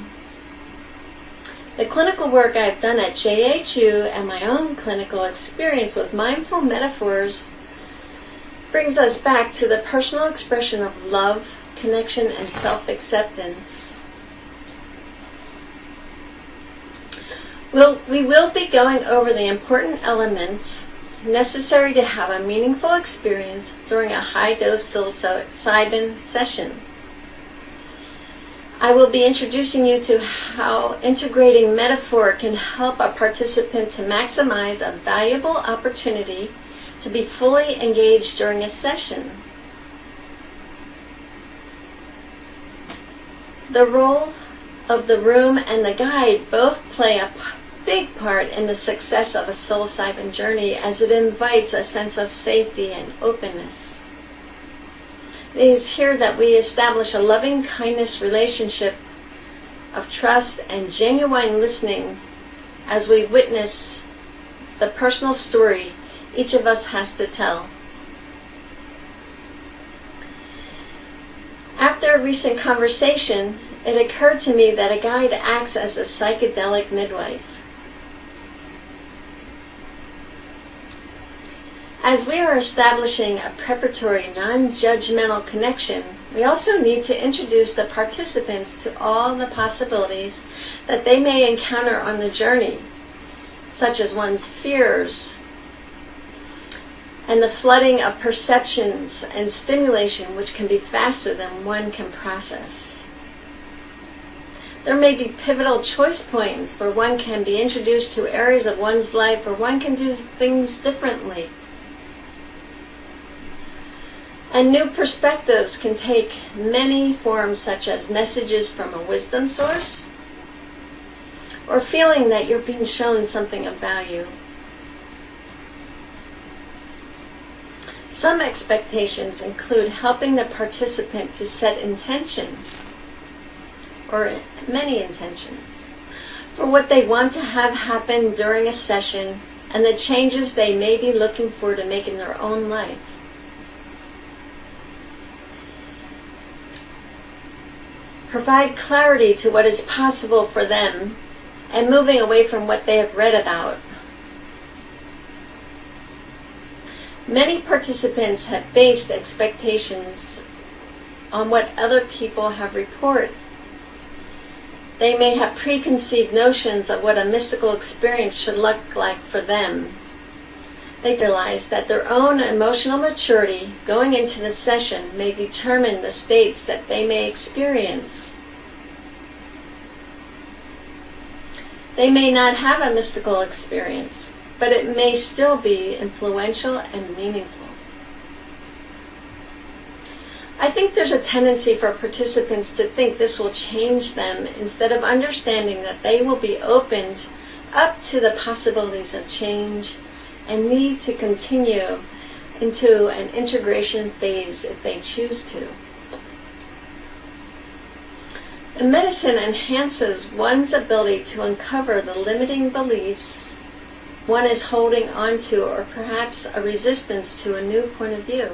The clinical work I've done at JHU and my own clinical experience with mindful metaphors brings us back to the personal expression of love, connection, and self-acceptance. We will be going over the important elements necessary to have a meaningful experience during a high-dose psilocybin session. I will be introducing you to how integrating metaphor can help a participant to maximize a valuable opportunity to be fully engaged during a session. The role of the room and the guide both play a big part in the success of a psilocybin journey, as it invites a sense of safety and openness. It is here that we establish a loving kindness relationship of trust and genuine listening as we witness the personal story each of us has to tell. After a recent conversation, it occurred to me that a guide acts as a psychedelic midwife. As we are establishing a preparatory, non-judgmental connection, we also need to introduce the participants to all the possibilities that they may encounter on the journey, such as one's fears, and the flooding of perceptions and stimulation, which can be faster than one can process. There may be pivotal choice points where one can be introduced to areas of one's life where one can do things differently. And new perspectives can take many forms, such as messages from a wisdom source, or feeling that you're being shown something of value. Some expectations include helping the participant to set intention, or many intentions, for what they want to have happen during a session and the changes they may be looking for to make in their own life. Provide clarity to what is possible for them and moving away from what they have read about. Many participants have based expectations on what other people have reported. They may have preconceived notions of what a mystical experience should look like for them. They realize that their own emotional maturity going into the session may determine the states that they may experience. They may not have a mystical experience, but it may still be influential and meaningful. I think there's a tendency for participants to think this will change them, instead of understanding that they will be opened up to the possibilities of change and need to continue into an integration phase if they choose to. The medicine enhances one's ability to uncover the limiting beliefs one is holding onto, or perhaps a resistance to a new point of view.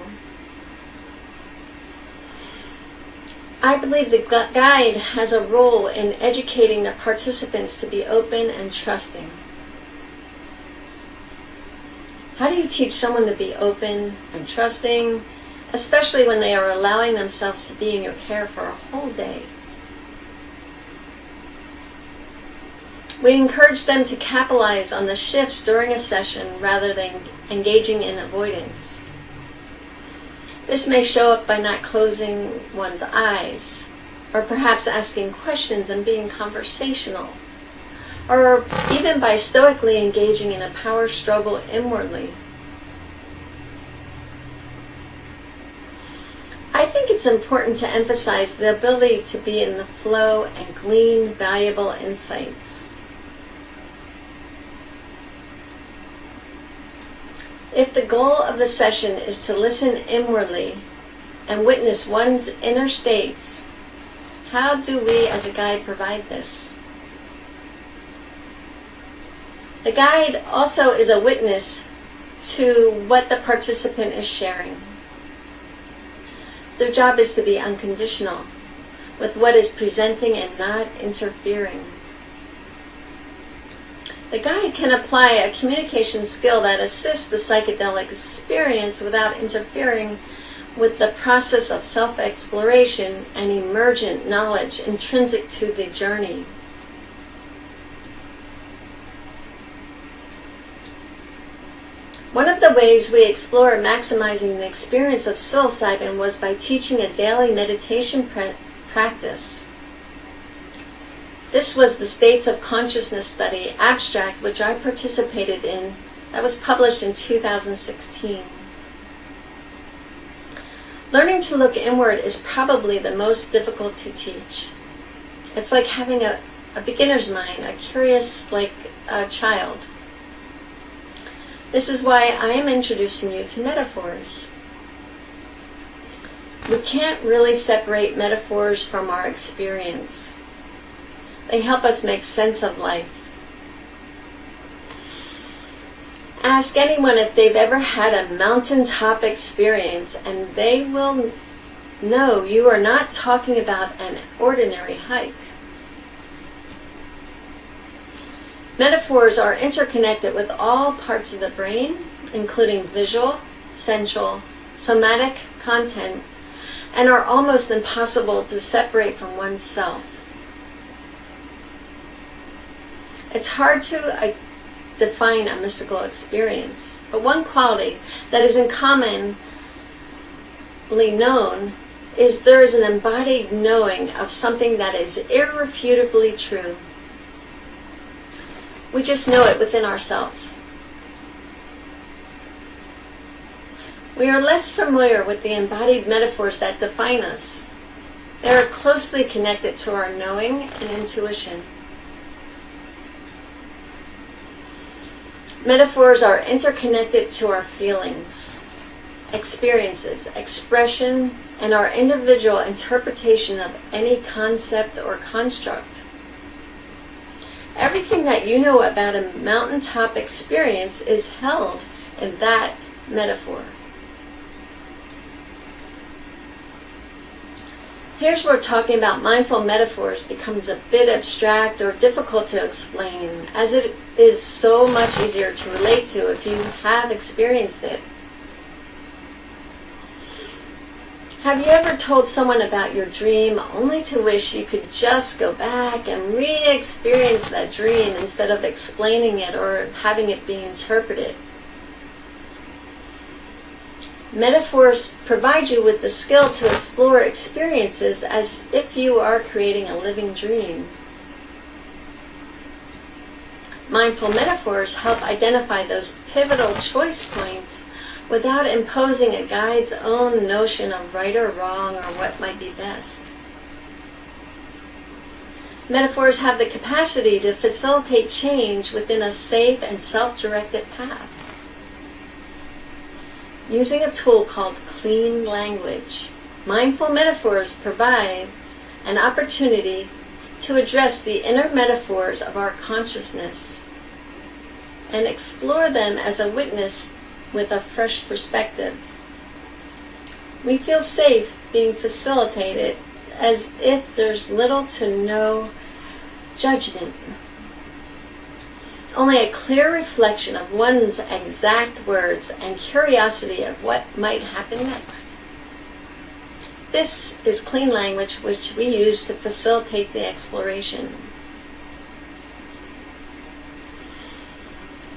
I believe the guide has a role in educating the participants to be open and trusting. How do you teach someone to be open and trusting, especially when they are allowing themselves to be in your care for a whole day? We encourage them to capitalize on the shifts during a session rather than engaging in avoidance. This may show up by not closing one's eyes, or perhaps asking questions and being conversational, or even by stoically engaging in a power struggle inwardly. I think it's important to emphasize the ability to be in the flow and glean valuable insights. If the goal of the session is to listen inwardly and witness one's inner states, how do we as a guide provide this? The guide also is a witness to what the participant is sharing. Their job is to be unconditional with what is presenting and not interfering. The guide can apply a communication skill that assists the psychedelic experience without interfering with the process of self-exploration and emergent knowledge intrinsic to the journey. One of the ways we explore maximizing the experience of psilocybin was by teaching a daily meditation practice. This was the States of Consciousness study abstract which I participated in that was published in 2016. Learning to look inward is probably the most difficult to teach. It's like having a beginner's mind, a curious like a child. This is why I am introducing you to metaphors. We can't really separate metaphors from our experience. They help us make sense of life. Ask anyone if they've ever had a mountaintop experience, and they will know you are not talking about an ordinary hike. Metaphors are interconnected with all parts of the brain, including visual, sensual, somatic content, and are almost impossible to separate from oneself. It's hard to define a mystical experience, but one quality that is commonly known is there is an embodied knowing of something that is irrefutably true. We just know it within ourselves. We are less familiar with the embodied metaphors that define us. They are closely connected to our knowing and intuition. Metaphors are interconnected to our feelings, experiences, expression, and our individual interpretation of any concept or construct. Everything that you know about a mountaintop experience is held in that metaphor. Here's where talking about mindful metaphors becomes a bit abstract or difficult to explain, as it is so much easier to relate to if you have experienced it. Have you ever told someone about your dream only to wish you could just go back and re-experience that dream instead of explaining it or having it be interpreted? Metaphors provide you with the skill to explore experiences as if you are creating a living dream. Mindful metaphors help identify those pivotal choice points without imposing a guide's own notion of right or wrong or what might be best. Metaphors have the capacity to facilitate change within a safe and self-directed path. Using a tool called clean language, mindful metaphors provides an opportunity to address the inner metaphors of our consciousness and explore them as a witness with a fresh perspective. We feel safe being facilitated as if there's little to no judgment. Only a clear reflection of one's exact words and curiosity of what might happen next. This is clean language which we use to facilitate the exploration.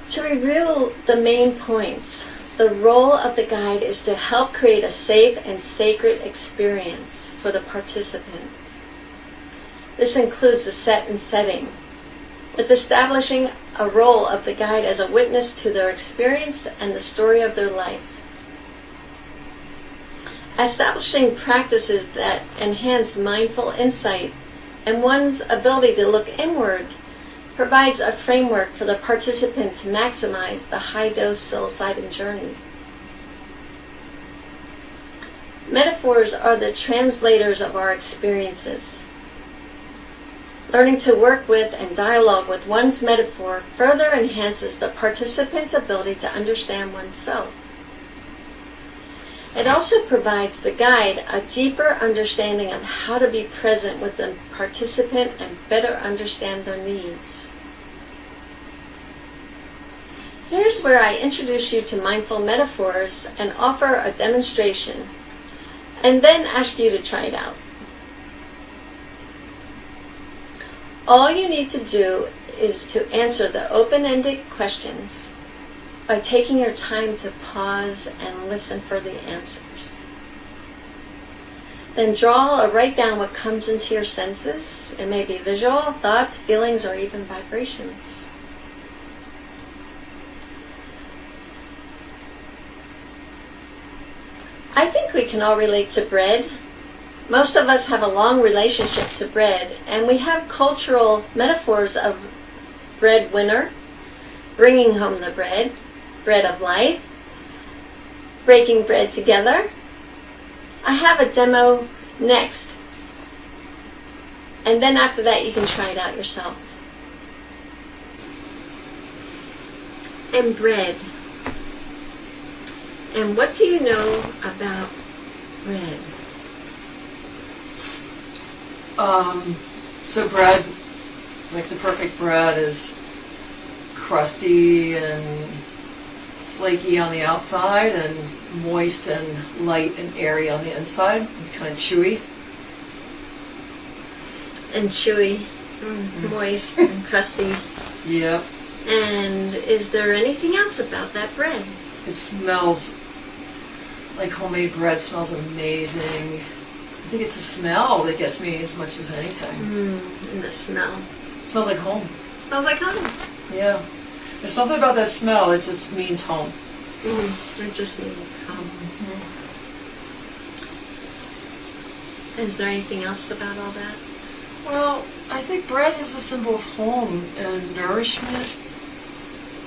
To review the main points, the role of the guide is to help create a safe and sacred experience for the participant. This includes the set and setting, with establishing a role of the guide as a witness to their experience and the story of their life. Establishing practices that enhance mindful insight and one's ability to look inward provides a framework for the participant to maximize the high-dose psilocybin journey. Metaphors are the translators of our experiences. Learning to work with and dialogue with one's metaphor further enhances the participant's ability to understand oneself. It also provides the guide a deeper understanding of how to be present with the participant and better understand their needs. Here's where I introduce you to mindful metaphors and offer a demonstration, and then ask you to try it out. All you need to do is to answer the open-ended questions by taking your time to pause and listen for the answers. Then draw or write down what comes into your senses. It may be visual, thoughts, feelings, or even vibrations. I think we can all relate to bread. Most of us have a long relationship to bread, and we have cultural metaphors of breadwinner, bringing home the bread, bread of life, breaking bread together. I have a demo next, and then after that you can try it out yourself. And bread. And what do you know about bread? So bread, like the perfect bread, is crusty and flaky on the outside and moist and light and airy on the inside, and kind of chewy. And chewy, moist and crusty. Yep. And is there anything else about that bread? It smells like homemade bread. Smells amazing. I think it's the smell that gets me as much as anything. And the smell. It smells like home. Smells like home. Yeah. There's something about that smell that just means home. It just means home. Is there anything else about all that? Well, I think bread is a symbol of home and nourishment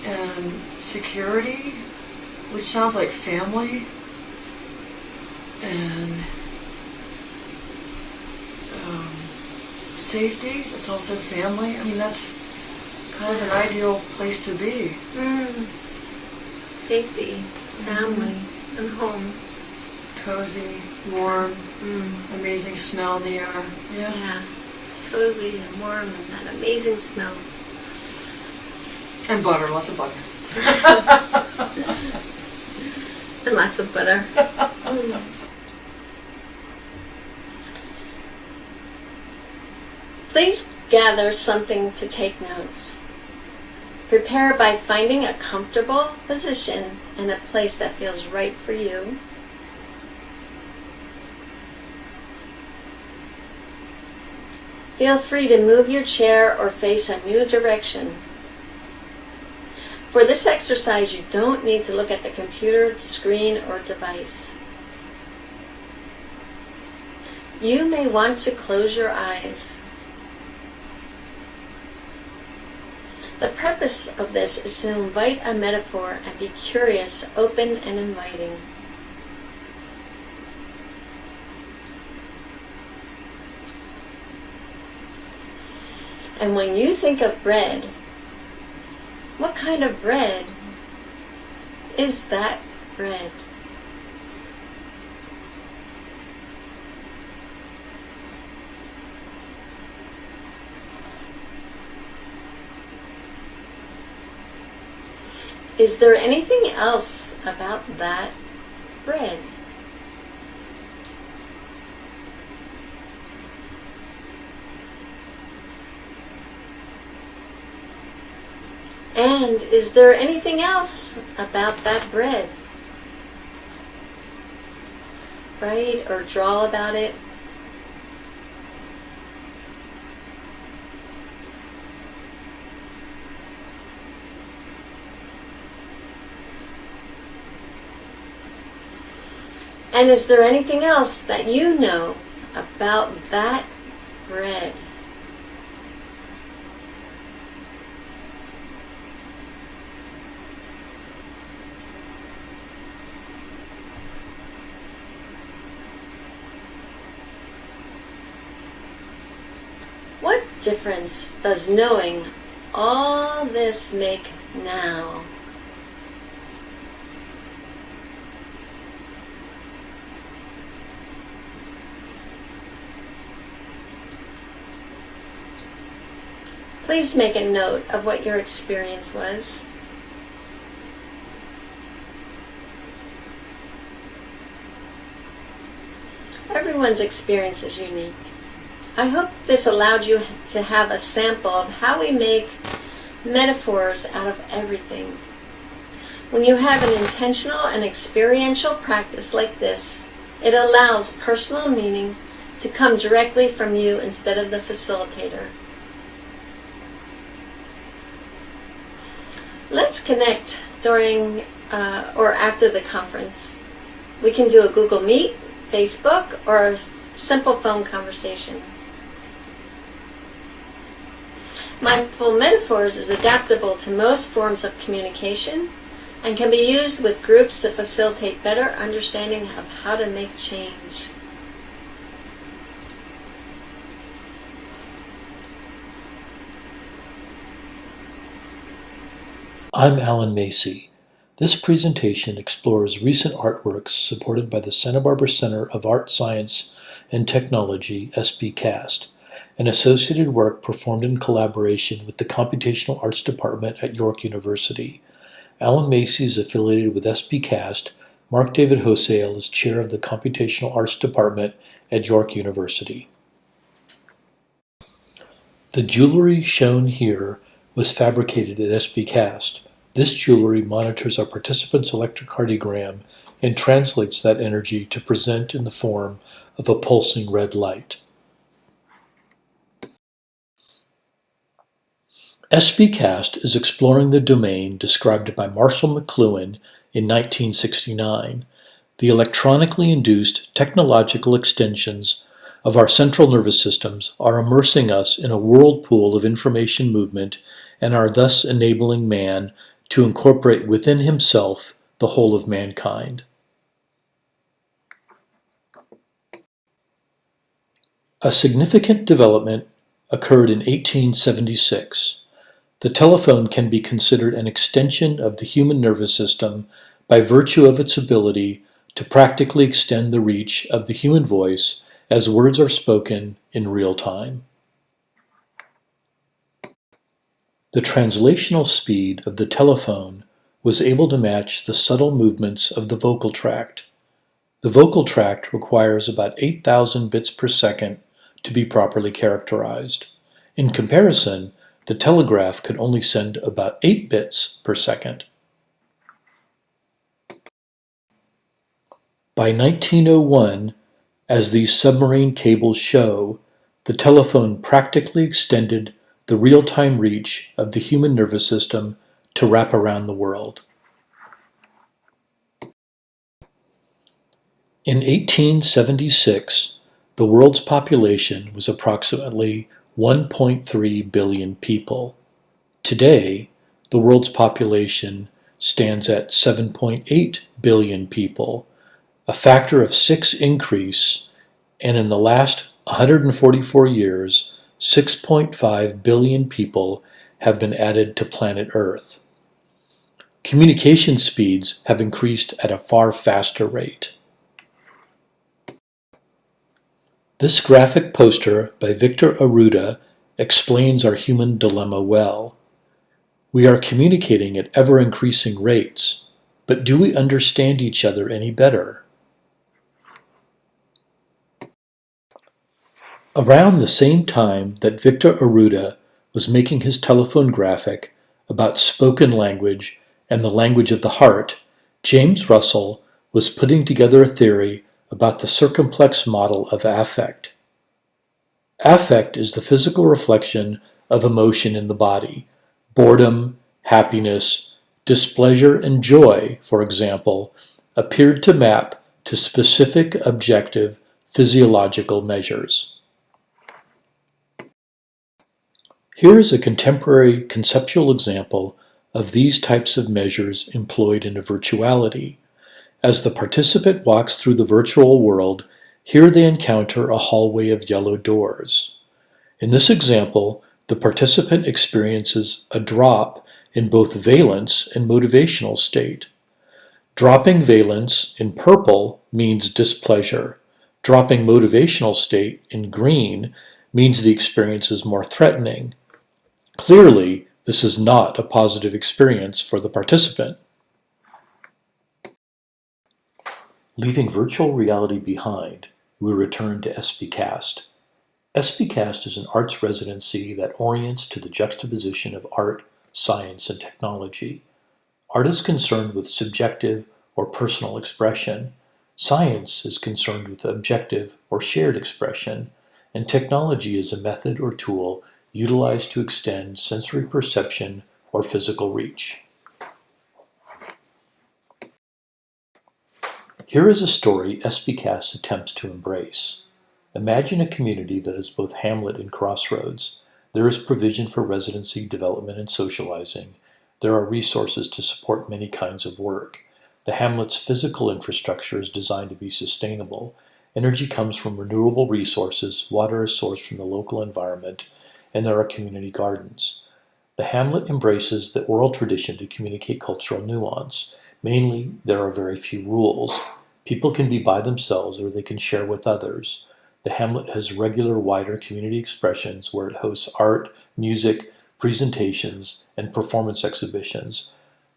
and security, which sounds like family, and safety. It's also family. I mean, that's kind of an ideal place to be. Safety, family, and home. Cozy, warm, amazing smell in the air. Yeah. Cozy and warm and that amazing smell. And butter, lots of butter. And lots of butter. Please gather something to take notes. Prepare by finding a comfortable position and a place that feels right for you. Feel free to move your chair or face a new direction. For this exercise, you don't need to look at the computer, screen, or device. You may want to close your eyes. The purpose of this is to invite a metaphor and be curious, open, and inviting. And when you think of bread, what kind of bread is that bread? Is there anything else about that bread? And is there anything else about that bread? Write or draw about it. And is there anything else that you know about that bread? difference does knowing all this make now? Please make a note of what your experience was. Everyone's experience is unique. I hope this allowed you to have a sample of how we make metaphors out of everything. When you have an intentional and experiential practice like this, it allows personal meaning to come directly from you instead of the facilitator. Let's connect during or after the conference. We can do a Google Meet, Facebook, or a simple phone conversation. Mindful Metaphors is adaptable to most forms of communication and can be used with groups to facilitate better understanding of how to make change. I'm Alan Macy. This presentation explores recent artworks supported by the Santa Barbara Center of Art, Science, and Technology, SBCast, and associated work performed in collaboration with the Computational Arts Department at York University. Alan Macy is affiliated with SBCast. Mark David Hosale is chair of the Computational Arts Department at York University. The jewelry shown here was fabricated at SBCast. This jewelry monitors our participants' electrocardiogram and translates that energy to present in the form of a pulsing red light. SBCast is exploring the domain described by Marshall McLuhan in 1969, the electronically induced technological extensions of our central nervous systems are immersing us in a whirlpool of information movement and are thus enabling man to incorporate within himself the whole of mankind. A significant development occurred in 1876. The telephone can be considered an extension of the human nervous system by virtue of its ability to practically extend the reach of the human voice as words are spoken in real time. The translational speed of the telephone was able to match the subtle movements of the vocal tract. The vocal tract requires about 8,000 bits per second to be properly characterized. In comparison, the telegraph could only send about 8 bits per second. By 1901, as these submarine cables show, the telephone practically extended the real-time reach of the human nervous system to wrap around the world. In 1876, the world's population was approximately 1.3 billion people. Today, the world's population stands at 7.8 billion people, a factor of 6 increase, and in the last 144 years, 6.5 billion people have been added to planet Earth. Communication speeds have increased at a far faster rate. This graphic poster by Victor Arruda explains our human dilemma well. We are communicating at ever-increasing rates, but do we understand each other any better? Around the same time that Victor Arruda was making his telephone graphic about spoken language and the language of the heart, James Russell was putting together a theory about the circumplex model of affect. Affect is the physical reflection of emotion in the body. Boredom, happiness, displeasure, and joy, for example, appeared to map to specific objective physiological measures. Here is a contemporary conceptual example of these types of measures employed in a virtuality. As the participant walks through the virtual world, here they encounter a hallway of yellow doors. In this example, the participant experiences a drop in both valence and motivational state. Dropping valence in purple means displeasure. Dropping motivational state in green means the experience is more threatening. Clearly, this is not a positive experience for the participant. Leaving virtual reality behind, we return to SBcast. SBcast is an arts residency that orients to the juxtaposition of art, science, and technology. Art is concerned with subjective or personal expression. Science is concerned with objective or shared expression, and technology is a method or tool utilized to extend sensory perception or physical reach. Here is a story SBcast attempts to embrace. Imagine a community that is both hamlet and crossroads. There is provision for residency, development, and socializing. There are resources to support many kinds of work. The hamlet's physical infrastructure is designed to be sustainable. Energy comes from renewable resources, water is sourced from the local environment, and there are community gardens. The hamlet embraces the oral tradition to communicate cultural nuance. Mainly, there are very few rules. People can be by themselves or they can share with others. The hamlet has regular, wider community expressions where it hosts art, music, presentations, and performance exhibitions,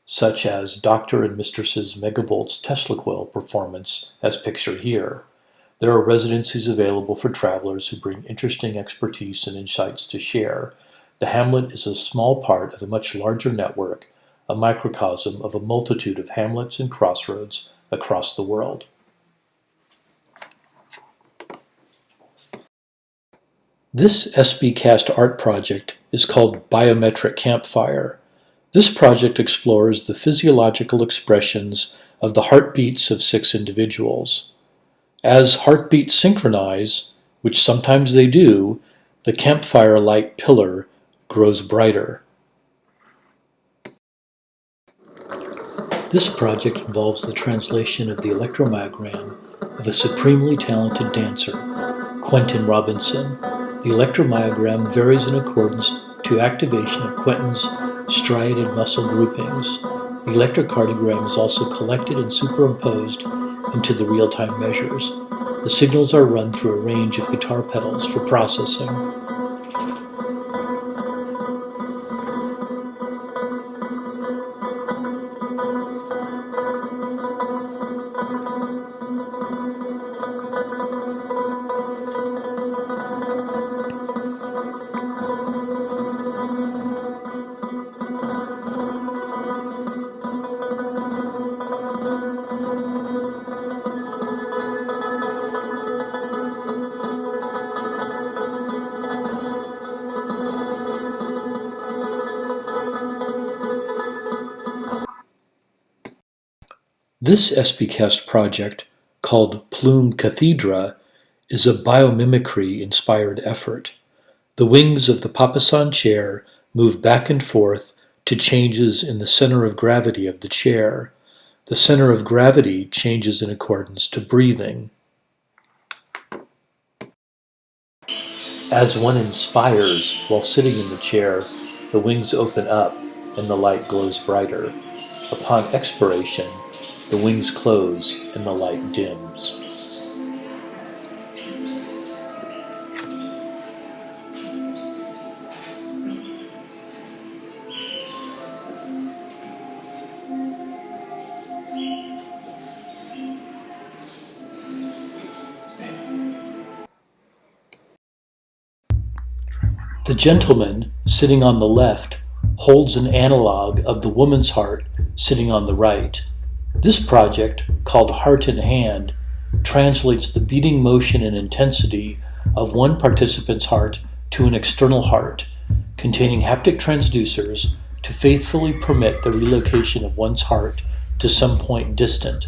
such as Dr. and Mistress's Megavolts Tesla Coil performance, as pictured here. There are residencies available for travelers who bring interesting expertise and insights to share. The hamlet is a small part of a much larger network, a microcosm of a multitude of hamlets and crossroads across the world. This SBcast art project is called Biometric Campfire. This project explores the physiological expressions of the heartbeats of 6 individuals. As heartbeats synchronize, which sometimes they do, the campfire light pillar grows brighter. This project involves the translation of the electromyogram of a supremely talented dancer, Quentin Robinson. The electromyogram varies in accordance to activation of Quentin's striated muscle groupings. The electrocardiogram is also collected and superimposed into the real-time measures. The signals are run through a range of guitar pedals for processing. This SBcast project, called Plume Cathedral, is a biomimicry-inspired effort. The wings of the papasan chair move back and forth to changes in the center of gravity of the chair. The center of gravity changes in accordance to breathing. As one inspires while sitting in the chair, the wings open up and the light glows brighter. Upon expiration, the wings close and the light dims. The gentleman sitting on the left holds an analog of the woman's heart sitting on the right. This project, called Heart in Hand, translates the beating motion and intensity of one participant's heart to an external heart, containing haptic transducers to faithfully permit the relocation of one's heart to some point distant.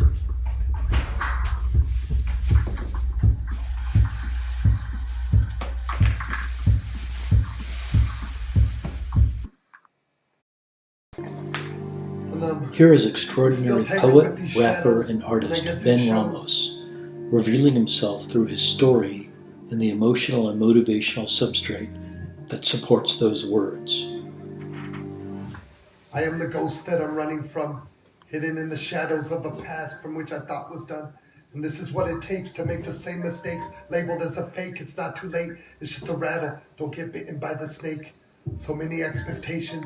Here is extraordinary poet, rapper, and artist Ben Ramos, revealing himself through his story and the emotional and motivational substrate that supports those words. I am the ghost that I'm running from, hidden in the shadows of a past from which I thought was done. And this is what it takes to make the same mistakes, labeled as a fake. It's not too late, it's just a rattle. Don't get bitten by the snake. So many expectations.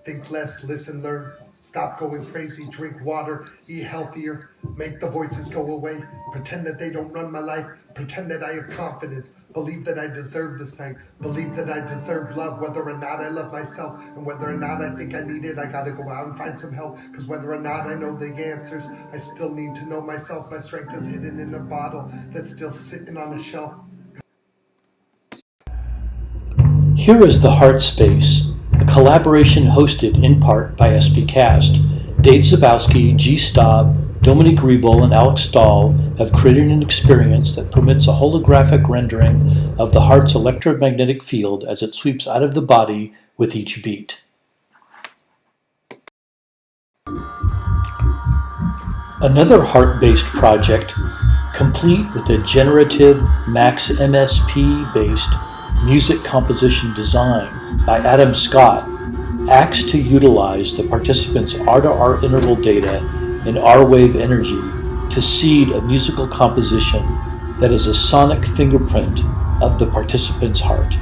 Think less, listen, learn. Stop going crazy, drink water, eat healthier, make the voices go away. Pretend that they don't run my life, pretend that I have confidence. Believe that I deserve this night, believe that I deserve love, whether or not I love myself, and whether or not I think I need it, I gotta go out and find some help. Cause whether or not I know the answers, I still need to know myself. My strength is hidden in a bottle that's still sitting on a shelf. Here is The Heart Space, a collaboration hosted in part by SBcast. Dave Zabowski, G. Staub, Dominique Riebel, and Alex Stahl have created an experience that permits a holographic rendering of the heart's electromagnetic field as it sweeps out of the body with each beat. Another heart-based project, complete with a generative Max MSP-based music composition design by Adam Scott, acts to utilize the participants' R-to-R interval data and R-wave energy to seed a musical composition that is a sonic fingerprint of the participant's heart.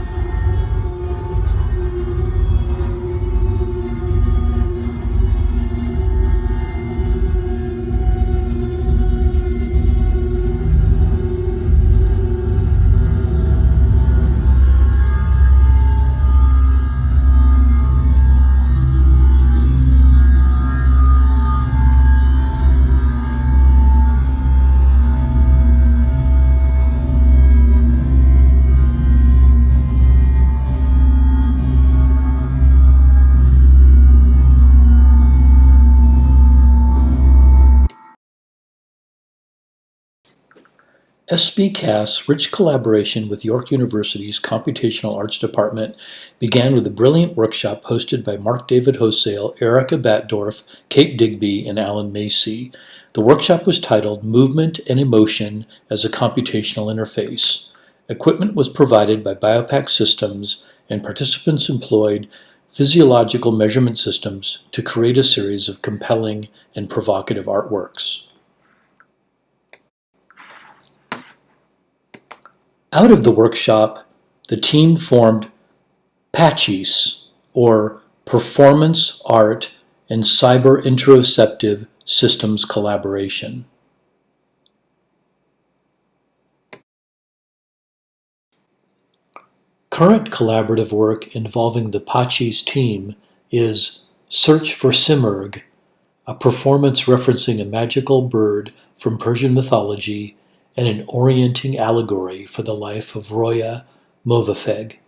SBcast's rich collaboration with York University's Computational Arts Department began with a brilliant workshop hosted by Mark David Hosale, Erica Batdorf, Kate Digby, and Alan Macy. The workshop was titled Movement and Emotion as a Computational Interface. Equipment was provided by Biopac Systems, and participants employed physiological measurement systems to create a series of compelling and provocative artworks. Out of the workshop, the team formed PACHIS, or Performance, Art, and Cyber Interoceptive Systems Collaboration. Current collaborative work involving the PACHIS team is Search for Simurgh, a performance referencing a magical bird from Persian mythology and an orienting allegory for the life of Roya Movafeg.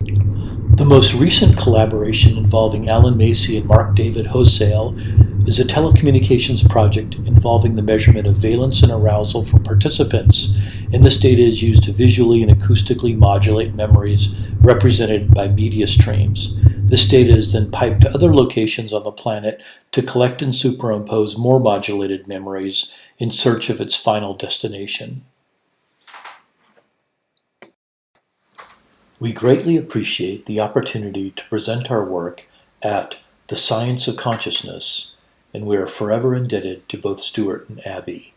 The most recent collaboration involving Alan Macy and Mark David Hosale is a telecommunications project involving the measurement of valence and arousal from participants, and this data is used to visually and acoustically modulate memories represented by media streams. This data is then piped to other locations on the planet to collect and superimpose more modulated memories in search of its final destination. We greatly appreciate the opportunity to present our work at The Science of Consciousness, and we are forever indebted to both Stuart and Abby.